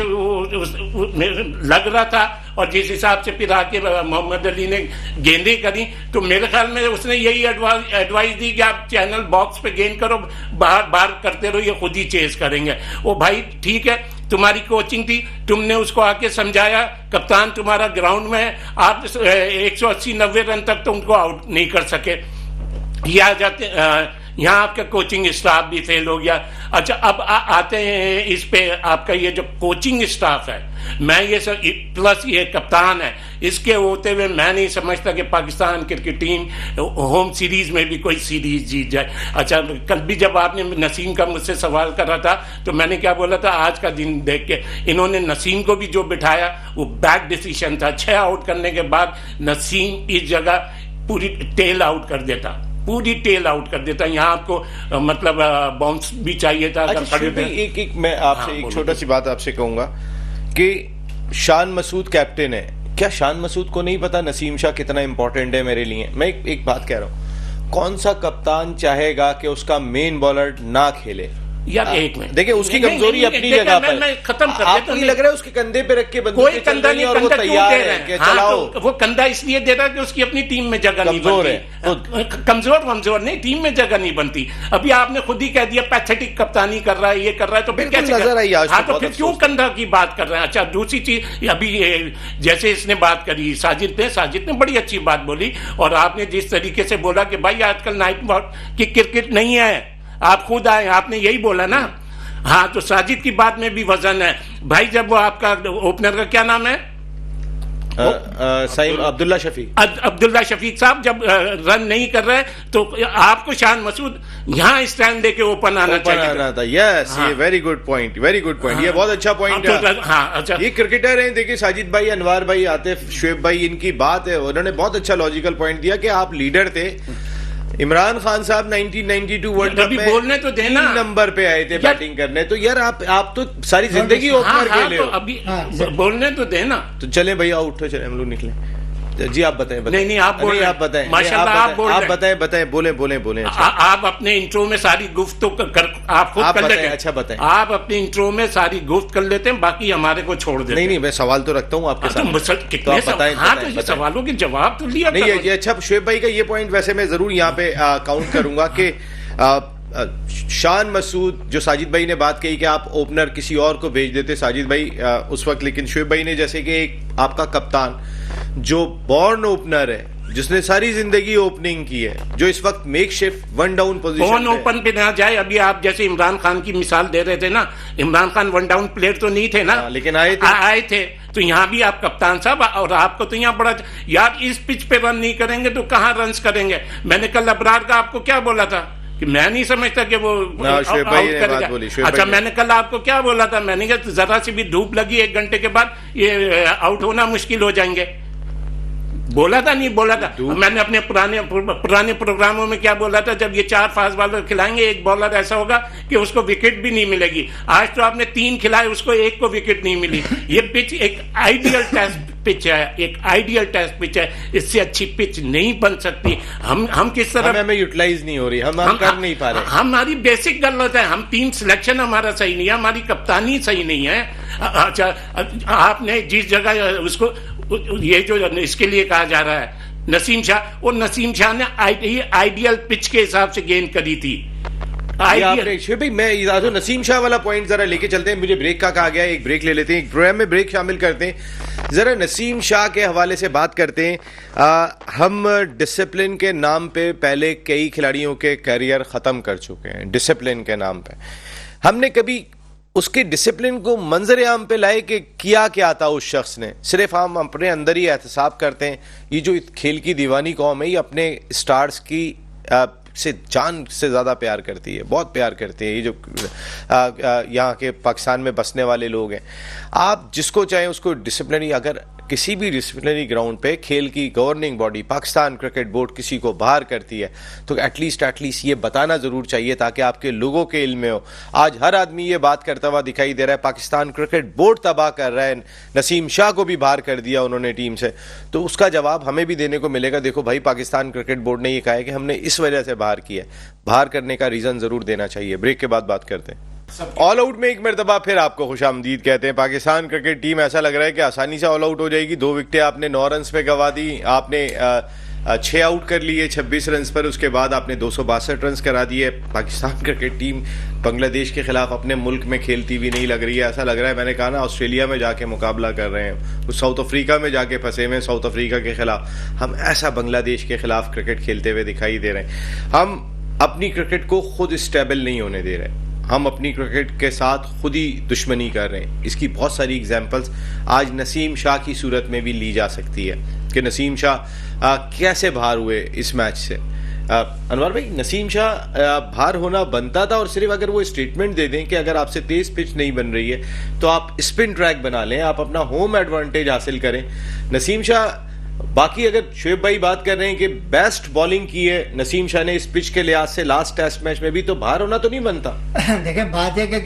E: लग रहा था और जिस हिसाब से फिर आके मोहम्मद अली ने गेंदें करी, तो मेरे ख्याल में उसने यही एडवाइस दी कि आप चैनल बॉक्स पे गेंद करो, बाहर करते रहो, ये खुद ही चेस करेंगे। ओ भाई ठीक है, तुम्हारी कोचिंग थी, तुमने उसको आके समझाया, कप्तान तुम्हारा ग्राउंड में है, आप 180-90 रन तक तो उनको आउट नहीं कर सके। ये आ जाते यहाँ आपका कोचिंग स्टाफ भी फेल हो गया। अच्छा, अब आते हैं इस पे, आपका ये जो कोचिंग स्टाफ है, मैं ये सब प्लस ये कप्तान है, इसके होते हुए मैं नहीं समझता कि Pakistan cricket team home series में भी कोई सीरीज जीत जाए। अच्छा, कल भी जब आपने नसीम का मुझसे सवाल करा था तो मैंने क्या बोला था, आज का दिन देख के इन्होंने नसीम को भी जो बिठाया वो बैड डिसीजन था। 6 आउट करने के बाद नसीम इस जगह पूरी टेल आउट कर देता, पूरी टेल आउट कर देता। यहाँ आपको मतलब बाउंस भी चाहिए था।
A: अच्छा, एक मैं आपसे एक छोटा सी बात आपसे कहूंगा कि शान मसूद कैप्टन है, क्या शान मसूद को नहीं पता नसीम शाह कितना इंपॉर्टेंट है मेरे लिए? मैं एक बात कह रहा हूं, कौन सा कप्तान चाहेगा कि उसका मेन बॉलर ना खेले?
E: यार एक मिनट
A: देखिए, उसकी कमजोरी अपनी जगह पर।
E: मैं खत्म कर
A: आपको नहीं लग रहा है उसके कंधे पे रख के बंदूक चल रही है और वो तैयार है कि चलाओ?
E: वो कंधा इसलिए दे रहा है कि उसकी अपनी टीम में जगह नहीं बनती। कमजोर नहीं, टीम में जगह नहीं बनती। अभी आपने खुद ही कह दिया पैथेटिक कप्तानी कर रहा है, ये कर रहा है, तो फिर कैसे
A: नजर आई?
E: हाँ, तो फिर क्यों कंधा की बात कर रहे हैं? अच्छा, दूसरी चीज, अभी जैसे इसने बात करी साजिद ने बड़ी अच्छी बात बोली, और आपने जिस तरीके से बोला कि भाई आजकल नाइट की क्रिकेट नहीं है, आप खुद आए, आपने यही बोला ना। हाँ, तो साजिद की बात में भी वजन है भाई। जब वो आपका ओपनर का क्या नाम है,
A: सईद अब्दुल्ला शफीक
E: अब्दुल्ला शफीक साहब जब रन नहीं कर रहे तो आपको शान मसूद यहाँ स्टैंड लेके ओपन आना चाहिए
A: था। यस, ये very good point, very good point, ये बहुत अच्छा पॉइंट है।
E: हाँ, अच्छा,
A: ये क्रिकेटर हैं, देखिए साजिद भाई, अनवार भाई, आतिफ, शुएब भाई, इनकी बात है, उन्होंने बहुत अच्छा लॉजिकल पॉइंट दिया कि आप लीडर थे। इमरान खान साहब 1992 वर्ल्ड कप में
E: बोलने तो देना,
A: 3 नंबर पे आए थे बैटिंग करने, तो यार आप तो सारी जिंदगी ओपनर खेले हो,
E: अभी बोलने तो देना।
A: तो चले भैया, उठो, चले हम लोग निकले। जी आप बताएं।
E: नहीं आप बोल,
A: आप बताएं,
E: माशाल्लाह आप
A: बताएं, बोले। अच्छा।
E: आप अपने इंट्रो में सारी गुफ्त कर आप खुद कर लेते हैं।
A: अच्छा बताएं।
E: आप अपने इंट्रो में सारी गुफ्त कर लेते हैं, बाकी हमारे को छोड़ देते हैं।
A: नहीं, मैं सवाल तो रखता हूँ आपके साथ।
E: कितने सवालों के जवाब तो लिया
A: नहीं। ये अच्छा, शुएब भाई का ये पॉइंट वैसे मैं जरूर यहाँ पे काउंट करूंगा कि शान मसूद, जो साजिद भाई ने बात कही कि आप ओपनर किसी और को भेज देते साजिद भाई उस वक्त, लेकिन शुएब भाई ने जैसे कि एक आपका कप्तान जो बॉर्न ओपनर है, जिसने सारी जिंदगी ओपनिंग की है, जो इस वक्त makeshift one down position
E: open पे ना जाए। अभी आप जैसे इमरान खान की मिसाल दे रहे थे ना, Imran Khan one down player तो नहीं थे ना,
A: लेकिन आए थे।
E: तो यहाँ भी आप कप्तान साहब, और आपको तो यहाँ बड़ा यार, इस पिच पे रन नहीं करेंगे तो कहाँ रन करेंगे। मैंने कल अबरार का आपको क्या बोला था कि मैं नहीं समझता कि वो आउट करेगा। अच्छा, मैंने कल आपको क्या बोला था, मैंने कहा जरा सी भी धूप लगी 1 घंटे के बाद ये आउट होना मुश्किल हो जाएंगे। बोला था नहीं बोला था? मैंने अपने पुराने प्रोग्रामों में क्या बोला था, जब ये 4 फास्ट बॉलर खिलाएंगे, एक बॉलर ऐसा होगा कि उसको विकेट भी नहीं मिलेगी। आज तो आपने 3 खिलाए, उसको 1 को विकेट नहीं मिली। ये पिच एक आइडियल टेस्ट पिच है, एक आइडियल टेस्ट पिच है, इससे अच्छी पिच नहीं बन सकती। हम किस तरह
A: हमें यूटिलाइज नहीं हो रही, हम कर नहीं पा रहे।
E: हमारी बेसिक गलत है, हम टीम सिलेक्शन हमारा सही नहीं है, हमारी कप्तानी सही नहीं है। अच्छा, आपने जिस जगह उसको ये जो इसके लिए कहा जा रहा है नसीम शाह, वो नसीम शाह ने आइडियल पिच के हिसाब से गेंद करी थी।
A: भाई मैं नसीम शाह वाला पॉइंट जरा लेके चलते हैं, मुझे ब्रेक का कहा गया है, एक ब्रेक ले लेते हैं, एक प्रोग्राम में ब्रेक शामिल करते हैं, जरा नसीम शाह के हवाले से बात करते हैं। हम डिसिप्लिन के नाम पे पहले कई खिलाड़ियों के करियर खत्म कर चुके हैं, डिसिप्लिन के नाम पे। हमने कभी उसके डिसिप्लिन को मंजर आम पे लाए कि किया क्या था उस शख्स ने। सिर्फ हम अपने अंदर ही एहतसाब करते हैं। ये जो खेल की दीवानी कौम है, ये अपने स्टार्स की से जान से ज़्यादा प्यार करती है, बहुत प्यार करती है। ये जो यहाँ के पाकिस्तान में बसने वाले लोग हैं, आप जिसको चाहें उसको डिसिप्लिनरी, अगर किसी भी डिसिप्लिनरी ग्राउंड पे खेल की governing body Pakistan cricket board किसी को बाहर करती है तो एटलीस्ट ये बताना ज़रूर चाहिए ताकि आपके लोगों के इल्म में हो। आज हर आदमी ये बात करता हुआ दिखाई दे रहा है, पाकिस्तान क्रिकेट बोर्ड तबाह कर रहा है, नसीम शाह को भी बाहर कर दिया उन्होंने टीम से, तो उसका जवाब हमें भी देने को मिलेगा। देखो भाई, पाकिस्तान क्रिकेट बोर्ड ने ये कहा है कि हमने इस वजह से बाहर किया है, बाहर करने का रीज़न ज़रूर देना चाहिए। ब्रेक के बाद बात करते हैं। ऑल आउट में एक मरतबा फिर आपको खुशामदीद कहते हैं। पाकिस्तान क्रिकेट टीम ऐसा लग रहा है कि आसानी से ऑल आउट हो जाएगी। 2 विकेटें आपने 9 रन पे गंवा दी, आपने 6 आउट कर लिए 26 रन पर, उसके बाद आपने 262 रन करा दिए। पाकिस्तान क्रिकेट टीम बांग्लादेश के खिलाफ अपने मुल्क में खेलती हुई नहीं लग रही है, ऐसा लग रहा है, मैंने कहा ना, ऑस्ट्रेलिया में जाके मुकाबला कर रहे हैं, साउथ अफ्रीका में जाके फंसे हुए, साउथ अफ्रीका के खिलाफ। हम ऐसा बांग्लादेश के खिलाफ क्रिकेट खेलते हुए दिखाई दे रहे हैं। हम अपनी क्रिकेट को खुद स्टेबल नहीं होने दे रहे, हम अपनी क्रिकेट के साथ खुद ही दुश्मनी कर रहे हैं। इसकी बहुत सारी एग्जांपल्स आज नसीम शाह की सूरत में भी ली जा सकती है कि नसीम शाह कैसे बाहर हुए इस मैच से। अनवर भाई, नसीम शाह बाहर होना बनता था, और सिर्फ अगर वो स्टेटमेंट दे दें कि अगर आपसे तेज पिच नहीं बन रही है तो आप स्पिन ट्रैक बना लें, आप अपना होम एडवांटेज हासिल करें। नसीम शाह, बाकी अगर शुएब भाई बात कर रहे हैं कि बेस्ट बॉलिंग की है नसीम शाह ने इस पिच के लिहाज से लास्ट टेस्ट मैच में भी, तो बाहर होना तो नहीं बनता।
B: देखें, बात है कि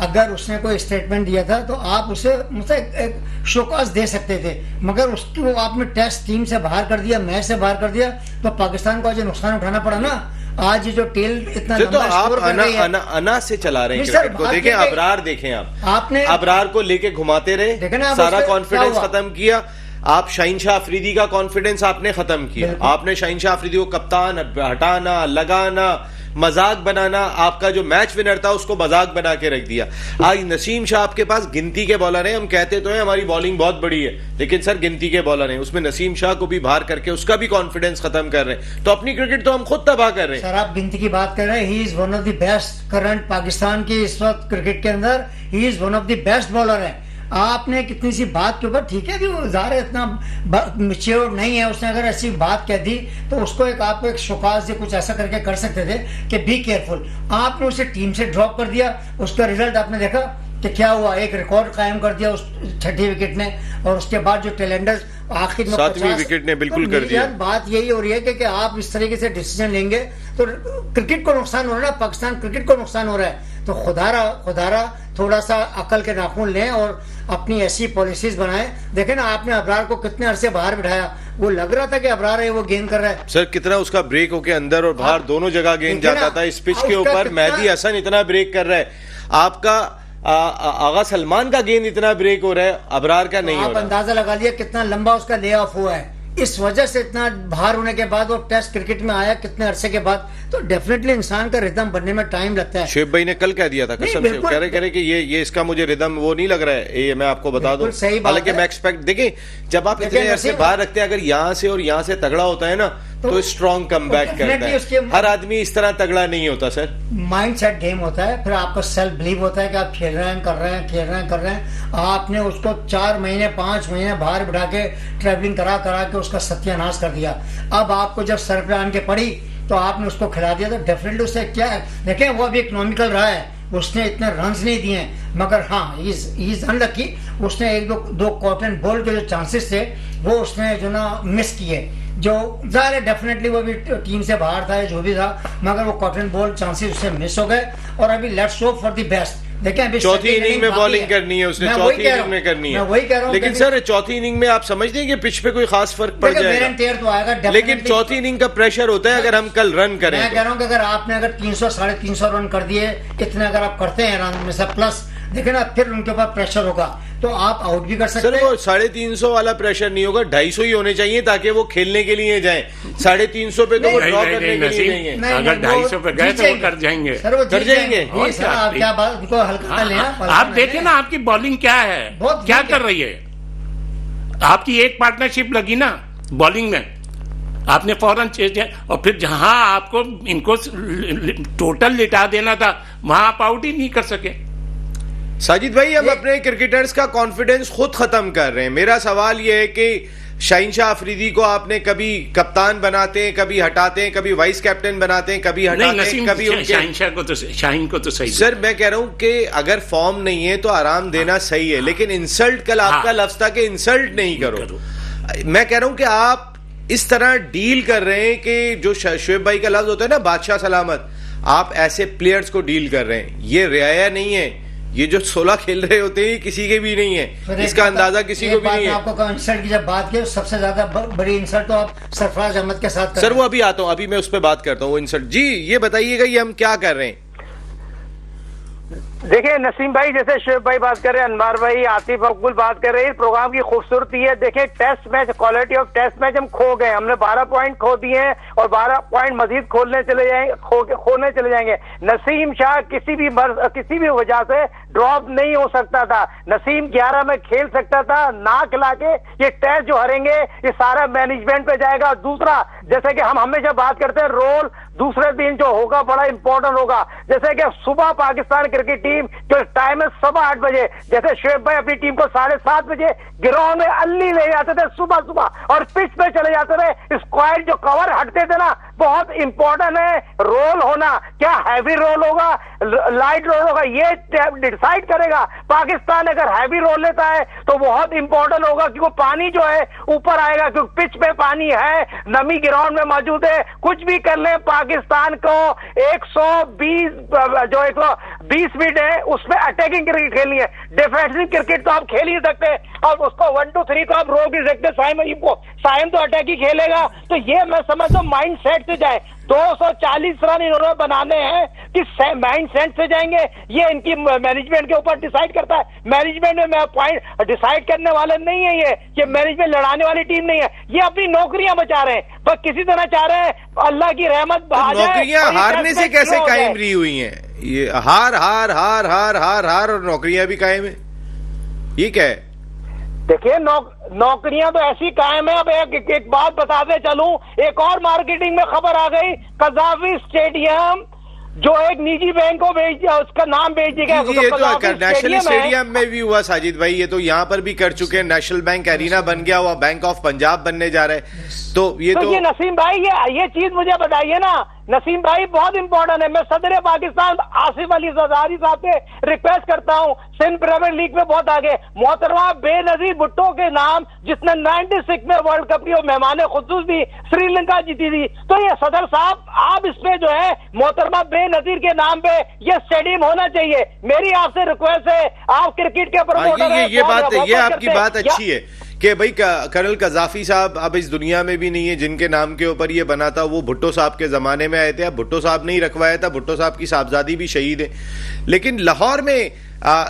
B: अगर उसने कोई स्टेटमेंट दिया था तो आप उसे मुझसे एक शोकॉज दे सकते थे, मगर उसको आपने टेस्ट टीम से बाहर कर दिया, मैच से बाहर कर दिया, तो पाकिस्तान को आज नुकसान उठाना पड़ा ना। आज जो टेल इतना
A: तो आप अना से चला रहे हैं क्रिकेट को। देखें अबरार, देखें आपने अबरार को लेके घुमाते रहे, सारा कॉन्फिडेंस खत्म किया। आप शाहीन शाह अफरीदी का कॉन्फिडेंस आपने खत्म किया, आपने शाहीन शाह अफरीदी को कप्तान हटाना, लगाना, मजाक बनाना, आपका जो मैच विनर था उसको मजाक बना के रख दिया। आज नसीम शाह आपके पास गिनती के बॉलर हैं, हम कहते तो हैं हमारी बॉलिंग बहुत बड़ी है, लेकिन सर गिनती के बॉलर हैं, उसमें नसीम शाह को भी बाहर करके उसका भी कॉन्फिडेंस खत्म कर रहे हैं, तो अपनी क्रिकेट तो हम खुद तबाह कर रहे हैं।
B: सर, आप गिनती की बात कर रहे हैं, he is one of the best current Pakistan की इस वक्त क्रिकेट के अंदर, he is one of the best bowler है। आपने कितनी सी बात के ऊपर, ठीक है कि वो ज़ाहिर इतना मैच्योर नहीं है, उसने अगर ऐसी बात कह दी तो उसको आपको एक शोकाज या कुछ ऐसा करके कर सकते थे कि बी केयरफुल। आपने उसे टीम से ड्रॉप कर दिया, उसका रिजल्ट आपने देखा कि क्या हुआ, एक रिकॉर्ड कायम कर दिया उस छठी विकेट ने, और उसके बाद जो टेलेंडर्स आखिर में
A: 7वीं विकेट ने बिल्कुल कर दिया।
B: बात यही हो रही है कि आप इस तरीके से डिसीजन लेंगे तो क्रिकेट को नुकसान हो रहा है, पाकिस्तान क्रिकेट को नुकसान हो रहा है। तो खुदारा थोड़ा सा अकल के नाखून लें और अपनी ऐसी पॉलिसीज बनाएं। देखें ना, आपने अबरार को कितने अरसे बाहर बिठाया, वो लग रहा था कि अबरार है वो गेंद कर रहा है।
A: सर कितना उसका ब्रेक होके अंदर और बाहर दोनों जगह गेंद जाता था। इस पिच के ऊपर मेहदी हसन इतना ब्रेक कर रहा है, आपका आगा सलमान का गेंद इतना ब्रेक हो रहा है, अबरार का नहीं हो रहा।
B: आप अंदाजा लगा लिया कितना लंबा उसका ले ऑफ हुआ है, इस वजह से इतना बाहर होने के बाद वो टेस्ट क्रिकेट में आया कितने अरसे के बाद। तो डेफिनेटली इंसान का रिदम बनने में टाइम लगता है।
A: शुएब भाई ने कल कह दिया था कसम से, कह रहे कि ये इसका मुझे रिदम वो नहीं लग रहा है, ये मैं आपको बता दूं। हालांकि मैं एक्सपेक्ट, देखिए जब आप इतने अरसे बाहर रखते हैं, अगर यहाँ से और यहाँ से तगड़ा होता है ना तो स्ट्रॉन्ग कमबैक करता है। हर आदमी इस तरह तगड़ा नहीं होता सर।
B: माइंड सेट गेम होता है, फिर आपका सेल्फ बिलीव होता है कि आप खेल रहे हैं, कर रहे हैं। आपने उसको 4 महीने 5 महीने बाहर बिठा के ट्रैवलिंग करा के उसका सत्यानाश कर दिया। अब आपको जब सर पे आन के पड़ी तो आपने उसको खिला दिया, तो डेफिनेटली उससे क्या है, देखें वो अभी इकोनॉमिकल रहा है, उसने इतने रन्स नहीं दिए हैं, मगर हाँ इज अनलकी, उसने 1-2 कॉटन बॉल के जो चांसेस थे वो उसने जो ना मिस किए, जो ज़ाहिर डेफिनेटली वो भी टीम से बाहर था जो भी था, मगर वो कॉटन बॉल चांसेस उससे मिस हो गए। और अभी let's hope for the best. देखें अभी
A: चौथी इनिंग में बॉलिंग करनी है उसने, चौथी इनिंग में करनी है,
B: मैं वही कह रहा हूं।
A: लेकिन सर चौथी इनिंग में आप समझते हैं कि पिच पे कोई खास फर्क पड़ जाएगा,
B: तो आएगा,
A: लेकिन चौथी इनिंग का प्रेशर होता है अगर हम कल रन करें।
B: मैं कह रहा हूं कि अगर आपने 300-350 रन कर दिए, इतने अगर आप करते हैं रन में से प्लस, देखे ना फिर उनके ऊपर प्रेशर होगा तो आप आउट भी कर सकते हैं।
A: सर वो 350 वाला प्रेशर नहीं होगा, 250 ही होने चाहिए ताकि वो खेलने के लिए जाए। 350 पे तो वो ड्रॉ करने के लिए नहीं है।
E: अगर 250 पे गए तो वो कर जाएंगे,
A: कर जाएंगे।
B: आप क्या बात उनको हल्का लेना,
E: आप देखें ना आपकी बॉलिंग क्या है, क्या कर रही है। आपकी एक पार्टनरशिप लगी ना बॉलिंग में, आपने फौरन चेंज, और फिर जहां आपको इनको टोटल लिटा देना था वहां आप आउट ही नहीं कर सके।
A: साजिद भाई, हम अपने क्रिकेटर्स का कॉन्फिडेंस खुद खत्म कर रहे हैं। मेरा सवाल यह है कि शाहीनशाह अफरीदी को आपने कभी कप्तान बनाते हैं, कभी हटाते हैं, कभी वाइस कैप्टन बनाते हैं, कभी हटाते हैं, कभी
E: शाहीन को तो सही।
A: सर मैं कह रहा हूं कि अगर फॉर्म नहीं है तो आराम देना सही है, लेकिन इंसल्ट, कल आपका लफ्ज था कि इंसल्ट नहीं करो। मैं कह रहा हूं कि आप इस तरह डील कर रहे हैं कि जो शुएब भाई का लफ्ज होता है ना, बादशाह सलामत, आप ऐसे प्लेयर्स को डील कर रहे हैं, ये रियाया नहीं है। ये जो 16 खेल रहे होते हैं किसी के भी नहीं है, इसका अंदाजा किसी को भी नहीं है।
B: आपको इंसल्ट की जब बात की, सबसे ज्यादा बड़ी इंसल्ट तो आप सरफराज अहमद के साथ
A: सर, वो अभी आता हूं, अभी मैं उस पर बात करता हूँ, वो इंसल्ट। जी ये बताइएगा ये हम क्या कर रहे हैं।
C: देखिए नसीम भाई, जैसे शुएब भाई बात कर रहे हैं, अनवर भाई, आतिफ मकबूल बात कर रहे हैं, प्रोग्राम की खूबसूरती है। देखिए test match, quality of test match हम खो गए, हमने 12 पॉइंट खो दिए हैं और 12 पॉइंट मजीद खोने चले जाएंगे। नसीम शाह किसी भी वजह से ड्रॉप नहीं हो सकता था। नसीम 11 में खेल सकता था, ना खिला के ये टेस्ट जो हारेंगे ये सारा मैनेजमेंट पे जाएगा। दूसरा, जैसे कि हम हमेशा बात करते हैं, रोल दूसरे दिन जो होगा बड़ा इंपॉर्टेंट होगा। जैसे कि सुबह पाकिस्तान क्रिकेट टीम जो टाइम है 8:15 बजे, जैसे शुएब भाई अपनी टीम को 7:30 बजे ग्राउंड में अल्ली ले जाते थे सुबह और पिच पे चले जाते थे। स्क्वाड जो कवर हटते थे ना, बहुत इंपॉर्टेंट है रोल होना। क्या हैवी रोल होगा, लाइट रोल होगा, ये डिसाइड करेगा। पाकिस्तान अगर हैवी रोल लेता है तो बहुत इंपॉर्टेंट होगा क्योंकि पानी जो है ऊपर आएगा, क्योंकि पिच पे पानी है, नमी ग्राउंड में मौजूद है। कुछ भी कर ले, पाकिस्तान को 120 मिनट है उसमें अटैकिंग क्रिकेट खेलनी है। डिफेंसिव क्रिकेट तो आप खेल ही सकते और उसको 1 2 3 तो आप रोक ही सकते। साइम तो अटैक ही खेलेगा। तो ये मैं समझता हूँ माइंड सेट से जाए। 240 रन इन्होंने बनाने हैं कि माइंड सेट से जाएंगे, ये इनकी मैनेजमेंट के ऊपर डिसाइड करता है। मैनेजमेंट में मैं पॉइंट डिसाइड करने वाले नहीं है, ये मैनेजमेंट लड़ाने वाली टीम नहीं है। ये अपनी नौकरियां बचा रहे हैं, बस किसी तरह चाह रहे हैं अल्लाह की रहमत आ जाए।
A: नौकरियां हारने से कैसे कायम रही हुई हैं? ये हार हार हार हार हार हार और नौकरियां भी कायम है, ये क्या है?
C: देखिए नौकरियां तो ऐसी कायम है। अब एक बात बताते चलूं, एक और मार्केटिंग में खबर आ गई, कज़ाफी स्टेडियम जो एक निजी बैंक को बेच दिया, उसका नाम बेच दिया।
A: ये तो नेशनल स्टेडियम में भी हुआ साजिद भाई, ये तो यहाँ पर भी कर चुके हैं। नेशनल बैंक एरिना बन गया हुआ, बैंक ऑफ पंजाब बनने जा रहे हैं। तो
C: ये नसीम भाई ये चीज मुझे बताइए ना नसीम भाई, बहुत इंपॉर्टेंट है। मैं सदर पाकिस्तान आसिफ अली जरदारी साहब से रिक्वेस्ट करता हूं, सिंध प्रीमियर लीग में बहुत आगे, मोहतरमा बेनजीर भुट्टो के नाम, जिसने 96 में वर्ल्ड कप की मेहमान खुसूस भी श्रीलंका जीती थी। तो ये सदर साहब, आप इसमें जो है मोहतरमा बेनजीर के नाम पे ये स्टेडियम होना चाहिए। मेरी आपसे रिक्वेस्ट है, आप क्रिकेट के प्रमोटर हैं,
A: ये आपकी बात अच्छी है कि भाई कर्नल कजाफी साहब अब इस दुनिया में भी नहीं है, जिनके नाम के ऊपर ये बना था। वो भुट्टो साहब के जमाने में आए थे, अब भुट्टो साहब नहीं रखवाया था, भुट्टो साहब की साहबजादी भी शहीद है। लेकिन लाहौर में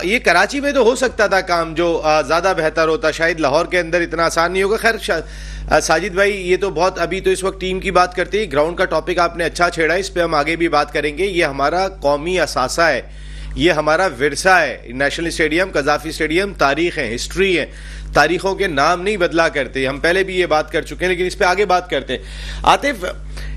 A: ये कराची में तो हो सकता था काम जो ज्यादा बेहतर होता, शायद लाहौर के अंदर इतना आसान नहीं होगा। खैर साजिद भाई, ये तो बहुत, अभी तो इस वक्त टीम की बात करते हैं। ग्राउंड का टॉपिक आपने अच्छा छेड़ा, इस पे हम आगे भी बात करेंगे। ये हमारा कौमी असासा है, ये हमारा विरसा है। नेशनल स्टेडियम, कजाफी स्टेडियम तारीख है, हिस्ट्री है। तारीखों के नाम नहीं बदला करते, हम पहले भी ये बात कर चुके हैं, लेकिन इस पे आगे बात करते हैं। आतिफ,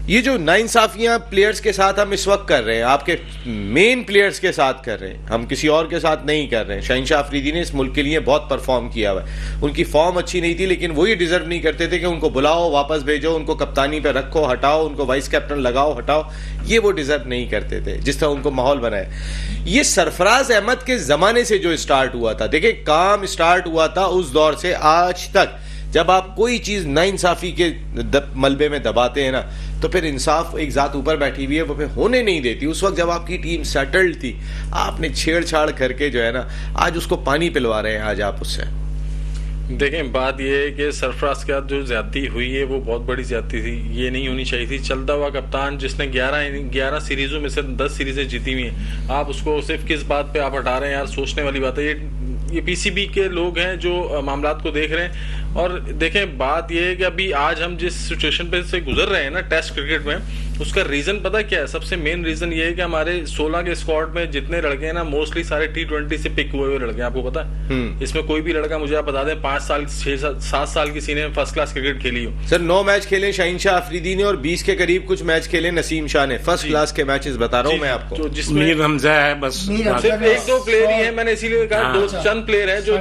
A: ये जो नाइंसाफियां प्लेयर्स के साथ हम इस वक्त कर रहे हैं, आपके मेन प्लेयर्स के साथ कर रहे हैं, हम किसी और के साथ नहीं कर रहे हैं। शहनशाह अफरीदी ने इस मुल्क के लिए बहुत परफॉर्म किया हुआ है। उनकी फॉर्म अच्छी नहीं थी, लेकिन वो ये डिजर्व नहीं करते थे कि उनको बुलाओ, वापस भेजो, उनको कप्तानी पे रखो, हटाओ, उनको वाइस कैप्टन लगाओ, हटाओ। ये वो डिजर्व नहीं करते थे, जिस तरह उनको माहौल बनाए। ये सरफराज अहमद के जमाने से जो स्टार्ट हुआ था, देखिए काम स्टार्ट हुआ था उस दौर से आज तक। जब आप कोई चीज नाइंसाफी के मलबे में दबाते हैं ना, तो फिर इंसाफ एक जात ऊपर बैठी हुई है, वो फिर होने नहीं देती। उस वक्त जब आपकी टीम सेटल्ड थी, आपने छेड़छाड़ करके जो है ना, आज उसको पानी पिलवा रहे हैं आज आप उससे।
D: देखें, बात यह है कि सरफराज के साथ जो ज्यादती हुई है वो बहुत बड़ी ज्यादती थी, ये नहीं होनी चाहिए थी। चलता हुआ कप्तान जिसने 11 सीरीजों में से 10 सीरीजें जीती हुई हैं, आप उसको सिर्फ किस बात पे आप हटा रहे हैं यार, सोचने वाली बात है। ये पीसीबी के लोग हैं जो मामलात को देख रहे हैं। और देखें, बात यह है कि अभी आज हम जिस सिचुएशन पे से गुजर रहे हैं ना टेस्ट क्रिकेट में, उसका रीजन पता क्या है? सबसे मेन रीजन ये है कि हमारे 16 के स्क्वाड में जितने लड़के हैं ना, मोस्टली सारे T20 से पिक हुए हुए लड़के हैं। आपको पता है, इसमें कोई भी लड़का, मुझे आप बता दें, 5 साल 7 साल किसी ने फर्स्ट क्लास क्रिकेट खेली हो।
A: सर 9 मैच खेले शहनशाह अफरीदी ने और 20 के करीब कुछ मैच खेले नसीम शाह ने। फर्स्ट क्लास के मैचेस बता रहा हूँ मैं आपको,
D: जिसमें
E: हमजा है, बस
D: सिर्फ 1-2 प्लेयर ही है। मैंने इसीलिए कहा 2 चंद प्लेयर है जो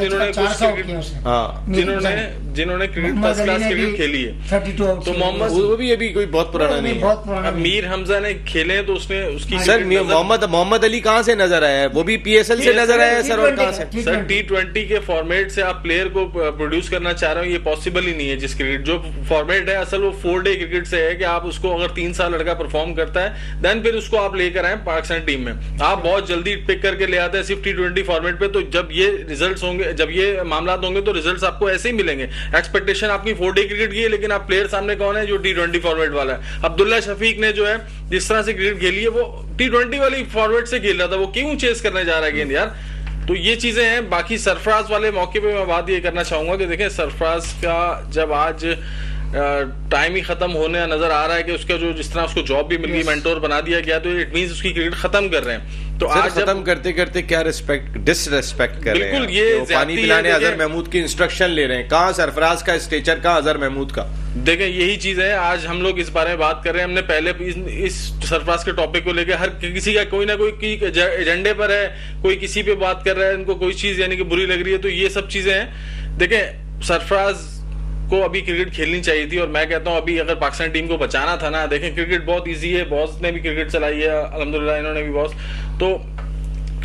D: जिन्होंने क्रिकेट फर्स्ट क्लास क्रिकेट खेली है। तो मोहम्मद,
A: वो भी अभी कोई बहुत पुराना नहीं है।
D: अब मीर हमजा ने खेले तो उसने उसकी
A: सर मोहम्मद अली कहाँ से नजर आया है? वो भी PSL से नजर आया है सर। और कहाँ से?
D: सर T20 के फॉर्मेट से आप प्लेयर को प्रोड्यूस करना चाह रहे हो, ये पॉसिबल ही नहीं है। जिस क्रिकेट जो फॉर्मेट है असल वो 4 डे क्रिकेट से है कि आप उसको अगर 3 साल लड़का परफॉर्म करता है, देन फिर उसको आप लेकर आए पाकिस्तान टीम में। आप बहुत जल्दी पिक करके ले आते हैं सिर्फ T20 फॉर्मेट पे। तो जब ये रिजल्ट्स होंगे, जब ये मामलात होंगे, तो रिजल्ट्स आपको ऐसे ही मिलेंगे। एक्सपेक्टेशन आपकी 4 डे क्रिकेट की है, लेकिन आप प्लेयर सामने कौन है जो T20 फॉर्मेट वाला है? अब्दुल्ला शफीक ने जो है जिस तरह से क्रिकेट खेली है, वो T20 वाली फॉर्मेट से खेल रहा था, वो क्यों चेस करने जा रहा है गेंद यार? तो ये चीजें हैं। बाकी सरफराज वाले मौके पे मैं बात ये करना चाहूंगा कि देखें, सरफराज का जब आज टाइम ही खत्म होने नजर आ रहा है कि उसका जो जिस तरह उसको जॉब भी मिल गई, मेंटोर बना दिया गया, तो इट मींस उसकी क्रिकेट खत्म कर रहे हैं। तो आज
A: खत्म करते करते क्या डिसरेस्पेक्ट कर रहे हैं।
D: बिल्कुल, ये
A: पानी पिलाने अजहर महमूद की इंस्ट्रक्शन ले रहे हैं। कहाँ सरफराज का स्टेचर, कहाँ अजहर महमूद का?
D: देखें, यही चीज है। आज हम लोग इस बारे में बात कर रहे हैं। हमने पहले इस सरफराज के टॉपिक को लेकर हर किसी का कोई ना कोई एजेंडे पर है, कोई किसी पे बात कर रहा है, इनको कोई चीज यानी कि बुरी लग रही है। तो ये सब चीजें हैं। देखें, सरफराज को अभी क्रिकेट खेलनी चाहिए थी, और मैं कहता हूं अभी अगर पाकिस्तान टीम को बचाना था ना, देखें क्रिकेट बहुत इजी है। बॉस ने भी क्रिकेट चलाई है, अल्हम्दुलिल्लाह इन्होंने भी बॉस। तो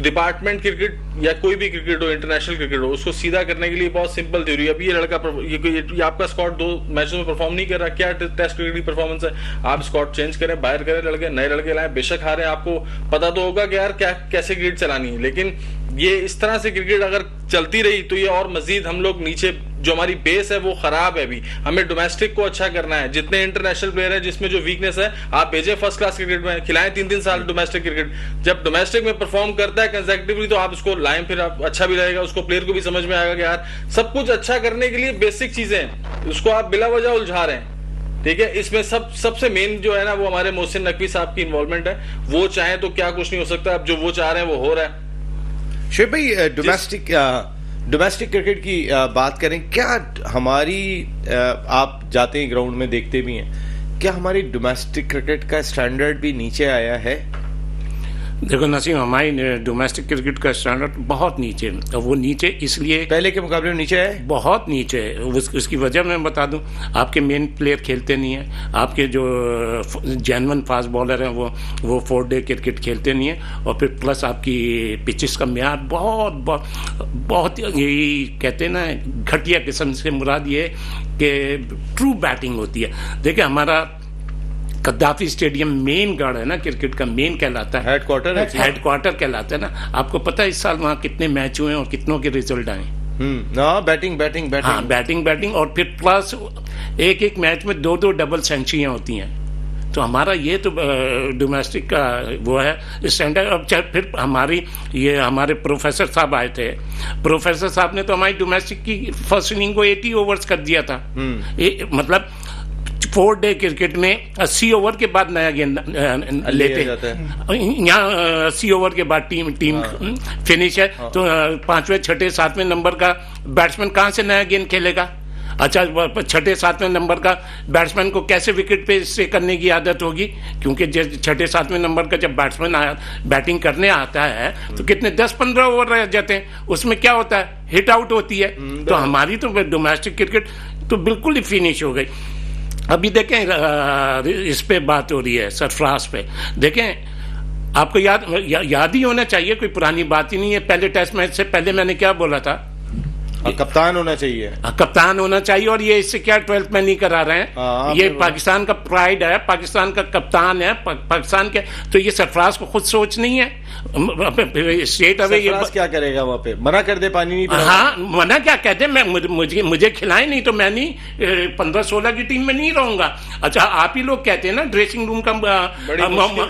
D: डिपार्टमेंट क्रिकेट या कोई भी क्रिकेट हो, इंटरनेशनल क्रिकेट हो, उसको सीधा करने के लिए बहुत सिंपल थ्योरी। अभी ये लड़का ये आपका स्क्वाड 2 मैचों में परफॉर्म नहीं कर रहा, क्या टेस्ट क्रिकेट की परफॉर्मेंस है? आप स्क्वाड चेंज करें, बाहर करें, लड़के नए लड़के लाएं, बेशक हारे, आपको पता तो होगा कि यार क्या कैसे क्रिकेट चलानी है। लेकिन ये इस तरह से क्रिकेट अगर चलती रही तो ये और मजीद हम लोग नीचे, जो हमारी बेस है वो खराब है। अभी हमें डोमेस्टिक को अच्छा करना है। जितने इंटरनेशनल प्लेयर है जिसमें जो वीकनेस है, आप भेजें फर्स्ट क्लास क्रिकेट में, खिलाएं 3-3 साल डोमेस्टिक क्रिकेट। जब डोमेस्टिक में परफॉर्म करता है कंसेक्टिवली, तो आप उसको लाएं, फिर आप अच्छा भी रहेगा, उसको प्लेयर को भी समझ में आएगा कि यार सब कुछ अच्छा करने के लिए बेसिक चीजें हैं, उसको आप बिला वजह उलझा रहे हैं। ठीक है, इसमें सबसे मेन जो है ना, वो हमारे मोहसिन नकवी साहब की इन्वॉल्वमेंट है। वो चाहे तो क्या कुछ नहीं हो सकता, अब जो वो चाह रहे हैं वो हो रहा है।
A: शिव भाई, डोमेस्टिक क्रिकेट की बात करें, क्या हमारी, आप जाते हैं ग्राउंड में देखते भी हैं, क्या हमारी डोमेस्टिक क्रिकेट का स्टैंडर्ड भी नीचे आया है?
E: देखो नसीम, हमारी डोमेस्टिक क्रिकेट का स्टैंडर्ड बहुत नीचे है। और वो नीचे इसलिए
A: पहले के मुकाबले में नीचे है,
E: बहुत नीचे है। उसकी वजह मैं बता दूं, आपके मेन प्लेयर खेलते नहीं है, आपके जो जेन्युइन फास्ट बॉलर हैं वो 4 डे क्रिकेट खेलते नहीं है, और फिर प्लस आपकी पिचेस का म्यार बहुत यही कहते हैं ना, घटिया किस्म से मुराद ये कि ट्रू बैटिंग होती है। देखिए हमारा कद्दाफी स्टेडियम मेन गढ़ है ना, क्रिकेट का मेन कहलाता है, हेडक्वार्टर कहलाता है ना। आपको पता है इस साल वहाँ कितने मैच हुए और कितनों के रिजल्ट आए? बैटिंग और फिर प्लस एक मैच में 2 डबल सेंचुरियां होती हैं। तो हमारा ये तो डोमेस्टिक का वो है स्टैंडर्ड। अब फिर हमारे प्रोफेसर साहब आए थे। प्रोफेसर साहब ने तो हमारी डोमेस्टिक की फर्स्ट इनिंग को 80 ओवर्स कर दिया था। मतलब 4 डे क्रिकेट में 80 ओवर के बाद नया गेंद लेते हैं। यहाँ 80 ओवर के बाद टीम फिनिश है। तो 5वें 6ठे 7वें नंबर का बैट्समैन कहाँ से नया गेंद खेलेगा? अच्छा, 6ठे 7वें नंबर का बैट्समैन को कैसे विकेट पे स्टे करने की आदत होगी? क्योंकि 6ठे 7वें नंबर का जब बैट्समैन बैटिंग करने आता है तो कितने 10-15 ओवर रह जाते हैं, उसमें क्या होता है, हिट आउट होती है। तो हमारी तो डोमेस्टिक क्रिकेट तो बिल्कुल ही फिनिश हो गई। अभी देखें इस पे बात हो रही है, सरफराज पे। देखें आपको याद ही होना चाहिए, कोई पुरानी बात ही नहीं है। पहले टेस्ट मैच से पहले मैंने क्या बोला था?
A: कप्तान होना चाहिए,
E: कप्तान होना चाहिए। और ये इससे क्या 12th में नहीं करा रहे हैं? ये पाकिस्तान का प्राइड है, पाकिस्तान का कप्तान है, पाकिस्तान के। तो ये सरफराज को खुद सोच नहीं है? स्टेट अवे ये
A: क्या करेगा वहां पे? मना कर दे, पानी नहीं पिलाएगा।
E: हाँ, मना क्या कहते? मुझे खिलाए नहीं तो मैं नहीं 15-16 की टीम में नहीं रहूंगा। अच्छा, आप ही लोग कहते हैं ना ड्रेसिंग रूम का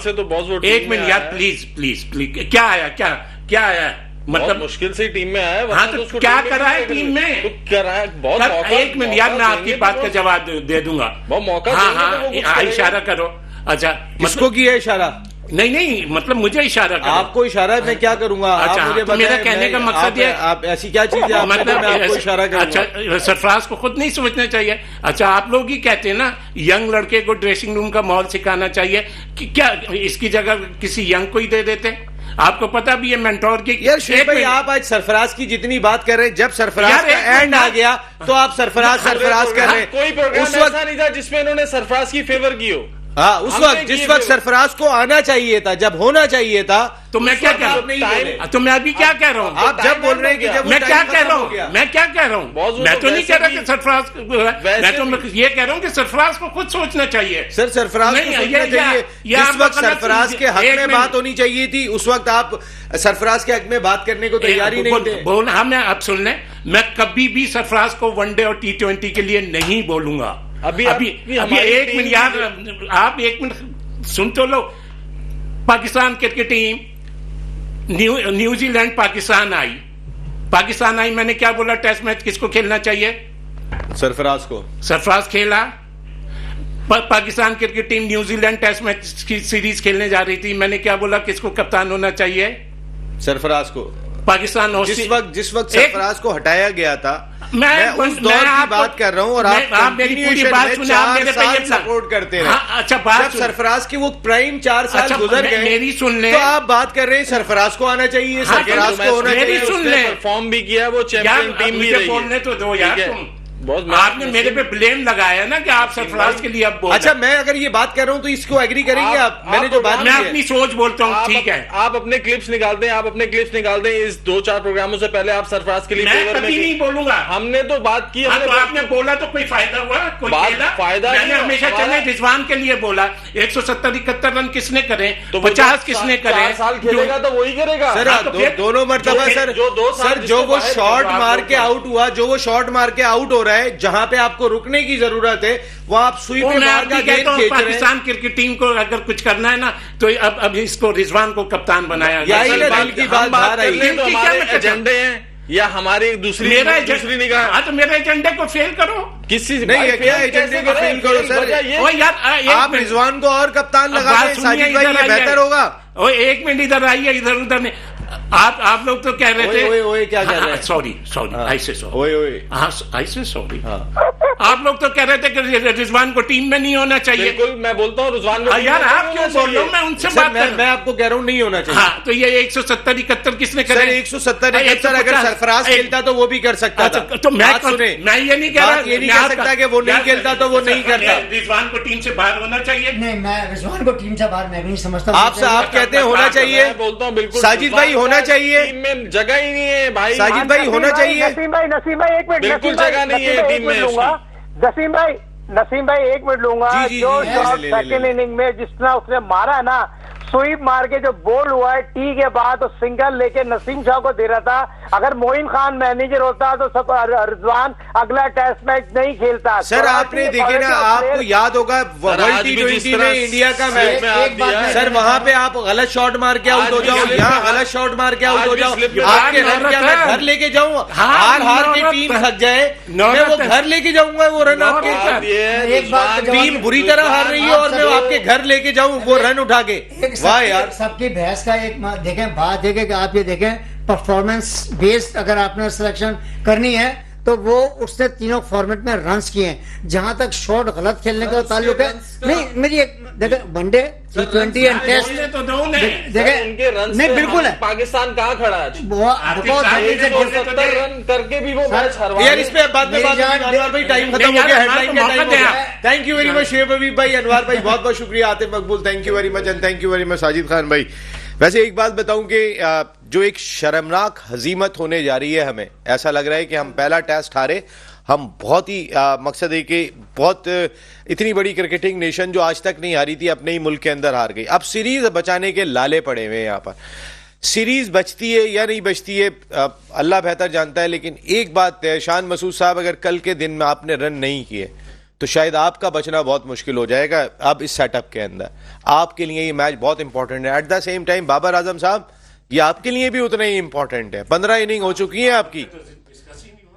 D: से तो बहुत
E: 1 मिनट यार, प्लीज क्या आया? क्या आया? मतलब
D: मुश्किल से टीम में आया।
E: हाँ, तो क्या करा है टीम में?
D: बहुत मौका।
E: 1 मिनट यार, मैं आपकी बात का जवाब दे दूंगा।
D: बहुत मौका।
E: हाँ, इशारा करो। अच्छा,
A: किसको किया इशारा?
E: नहीं, मतलब मुझे इशारा करो।
A: आपको इशारा मैं क्या करूंगा?
E: अच्छा,
A: आप मुझे
E: तो मेरा कहने का मकसद ये,
A: आप ऐसी क्या चीज है
E: मतलब
A: मैं आपको इशारा करूंगा?
E: अच्छा, सरफराज को खुद नहीं सोचना चाहिए? अच्छा, आप लोग ही कहते हैं ना यंग लड़के को ड्रेसिंग रूम का माहौल सिखाना चाहिए, कि क्या इसकी जगह किसी यंग को ही दे देते? आपको पता भी है मेंटोर की।
A: यार शेख भाई, आप आज सरफराज की जितनी बात कर रहे हैं, जब सरफराज का एंड आ गया तो आप सरफराज कर रहे हैं।
D: कोई प्रोग्राम ऐसा नहीं था जिसमें इन्होंने सरफराज की फेवर की हो।
A: हाँ, उस वक्त जिस वक्त सरफराज को आना चाहिए था, जब होना चाहिए था,
E: तो मैं क्या कह रहा हूँ? तो मैं अभी क्या कह रहा हूँ?
A: आप जब बोल रहे हैं कि जब
E: मैं क्या कह रहा हूँ? मैं तो नहीं कह रहा कि सरफराज, मैं तो ये कह रहा हूँ कि सरफराज को खुद सोचना चाहिए।
A: सर, सरफराज को सोचना चाहिए। जिस वक्त सरफराज के हक में बात होनी चाहिए थी, उस वक्त आप सरफराज के हक में बात करने को तैयारी नहीं थे।
E: बोल, हाँ, मैं आप सुन लें, मैं कभी भी सरफराज को वनडे और T20 के लिए नहीं बोलूंगा। अभी 1 मिनट यार, आप 1 मिनट सुन तो लो। Pakistan cricket team New Zealand Pakistan आई, मैंने क्या बोला? टेस्ट मैच किसको खेलना चाहिए?
A: सरफराज को।
E: सरफराज खेला। Pakistan cricket team New Zealand test match की सीरीज खेलने जा रही थी, मैंने क्या बोला? किसको कप्तान होना चाहिए?
A: सरफराज को।
E: पाकिस्तान
A: जिस वक्त सरफराज को हटाया गया था, मैं उस दौर की बात कर रहा हूं, और आप
E: मेरी पूरी बात सुने, आप मेरे पे
A: सपोर्ट करते रहे।
E: अच्छा, बात
A: जब सरफराज की वो प्राइम 4 साल गुजर गए,
E: मेरी सुन ले,
A: तो आप बात कर रहे हैं सरफराज को आना चाहिए, सरफराज को होना चाहिए।
E: सुन ले,
D: परफॉर्म भी किया, वो चैंपियन टीम भी रही है।
E: बोलने तो दो यार, तुम आपने मेरे पे ब्लेम लगाया ना कि आप सरफराज के लिए अब बोल।
A: अच्छा, मैं अगर ये बात कर रहा हूं तो इसको एग्री करेंगे आप? मैंने जो बात,
E: मैं अपनी सोच बोलता हूँ, ठीक है।
D: आप अपने क्लिप्स निकालते हैं, इस 2-4 प्रोग्रामों से पहले आप सरफराज के लिए
E: मैं कभी नहीं बोलूंगा।
D: हमने तो बात की।
E: तो आपने बोला तो कोई फायदा हुआ? कोई फायदा? मैंने हमेशा चले रिजवान के लिए बोला। 170-71 रन किसने करे? तो 50 किसने करे?
D: 4 साल खेलेगा तो वही करेगा
A: सर। दोनों मरतबा सर, जो वो शॉट मार के आउट हुआ, हो रहा है, जहां पे आपको रुकने की जरूरत है, वो आप सुई पे मार का गेंद खींच रहे हैं।
E: पाकिस्तान क्रिकेट टीम को अगर कुछ करना है ना, तो अब इसको रिजवान को कप्तान बनाया गया।
A: दिल की बात बाहर आई है।
D: तो हमारे एजेंडे हैं या हमारी दूसरी निगाह?
E: हाँ, तो मेरे एजेंडे को फेल करो।
D: किसी
A: नहीं, क्या एजेंडे को फेल करो सर?
E: यार,
A: आप रिजवान को और कप्तान लगा दें, साजिद भाई, ये बेहतर होगा।
E: 1 मिनट इधर आइए, इधर उधर नहीं। आप लोग तो कह रहे थे,
A: ओए क्या कह रहे हैं?
E: सॉरी, आई से सॉरी।
A: ओए
E: आई से सॉरी। आप लोग तो कह रहे थे कि रिजवान को टीम में नहीं होना चाहिए।
D: बिल्कुल, मैं बोलता हूँ रिजवान को
E: यार आप क्यों बोल रहे हो, मैं उनसे बात कर
A: मैं आपको कह रहा हूँ नहीं होना चाहिए।
E: हाँ, तो ये 170-71 किसने करे?
A: 170-71 अगर सरफराज खेलता तो वो भी कर सकता था।
E: तो मैं ये नहीं कह रहा,
A: ये नहीं कह सकता कि वो नहीं खेलता तो वो नहीं करता।
E: रिजवान को टीम से बाहर होना चाहिए।
B: नहीं, मैं रिजवान को टीम से बाहर मैं भी नहीं समझता।
A: आप कहते हैं होना चाहिए,
D: मैं बोलता हूँ बिल्कुल
A: साजिद भाई होना चाहिए,
D: टीम में जगह ही नहीं है भाई।
A: साजिद भाई होना चाहिए।
C: नसीम भाई एक मिनट,
D: बिल्कुल जगह नहीं है टीम में।
C: नसीम भाई एक मिनट लूंगा।
A: जी,
C: जो
A: ले।
C: सेकंड इनिंग में जिस तरह उसने मारा है ना, स्वीप मार के जो बोल्ड हुआ है टी के बाद, तो सिंगल लेके नसीम शाह को दे रहा था। अगर मोइन खान मैनेजर होता तो सब रिजवान अगला टेस्ट मैच नहीं खेलता।
A: सर आपने देखे ना, आपको याद होगा वर्ल्ड T20 में इंडिया का मैच, सर वहां पे आप गलत शॉट मार के आउट हो जाओ, यहाँ गलत शॉट मार के आउट हो जाओ, आपके रन क्या मैं घर लेके जाऊँ? हार के टीम थक जाए, मैं वो घर लेके जाऊंगा वो रन आपके।
B: एक बात,
A: टीम बुरी तरह हार रही है और मैं आपके घर लेके जाऊं वो रन उठा के। वाह यार,
B: सबकी बहस का एक देखें, बात देखें कि आप ये देखें परफॉर्मेंस बेस्ड अगर आपने सिलेक्शन करनी है तो वो उसने तीनों फॉर्मेट में रन्स किए हैं। जहां तक शॉट गलत खेलने का ताल्लुक है, नहीं मेरी एक देखें, वनडे T20 एंड टेस्ट देखें, नहीं बिल्कुल है।
D: पाकिस्तान कहाँ खड़ा है?
B: बहुत
D: 170 रन करके भी वो मैच हरवा।
A: यार इस पे बाद में बात होगी। अनवर भाई टाइम खत्म हो गया, हेडलाइन का टाइम हो गया। थैंक यू वेरी मच शेब हबीब भाई, अनवर भाई बहुत बहुत शुक्रिया, आतिफ मकबूल thank you very much, and thank you very much Sajid Khan भाई। वैसे एक बात बताऊं कि जो एक शर्मनाक हजीमत होने जा रही है, हमें ऐसा लग रहा है कि हम पहला टेस्ट हारे, हम बहुत ही मकसद है कि बहुत इतनी बड़ी क्रिकेटिंग नेशन जो आज तक नहीं हारी थी अपने ही मुल्क के अंदर हार गई। अब सीरीज बचाने के लाले पड़े हुए हैं यहाँ पर। सीरीज बचती है या नहीं बचती है अल्लाह बेहतर जानता है, लेकिन एक बात है शान मसूद साहब, अगर कल के दिन में आपने रन नहीं किए तो शायद आपका बचना बहुत मुश्किल हो जाएगा। अब इस सेटअप के अंदर आपके लिए ये मैच बहुत इंपॉर्टेंट है। At the same time Babar Azam साहब, ये आपके लिए भी उतना ही इंपॉर्टेंट है। 15 इनिंग हो चुकी है आपकी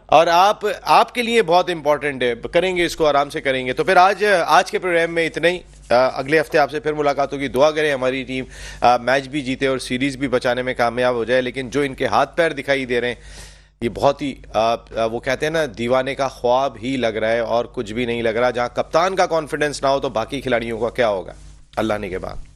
A: और आपके लिए बहुत इंपॉर्टेंट है। करेंगे इसको, आराम से करेंगे। तो फिर आज के प्रोग्राम में इतना ही। अगले हफ्ते आपसे फिर मुलाकात होगी। दुआ करें हमारी टीम मैच भी जीते और सीरीज भी बचाने में कामयाब हो जाए। लेकिन जो इनके हाथ पैर दिखाई दे रहे हैं, ये बहुत ही वो कहते हैं ना, दीवाने का ख्वाब ही लग रहा है और कुछ भी नहीं लग रहा। जहां कप्तान का कॉन्फिडेंस ना हो तो बाकी खिलाड़ियों का क्या होगा, अल्लाह ने के बाद।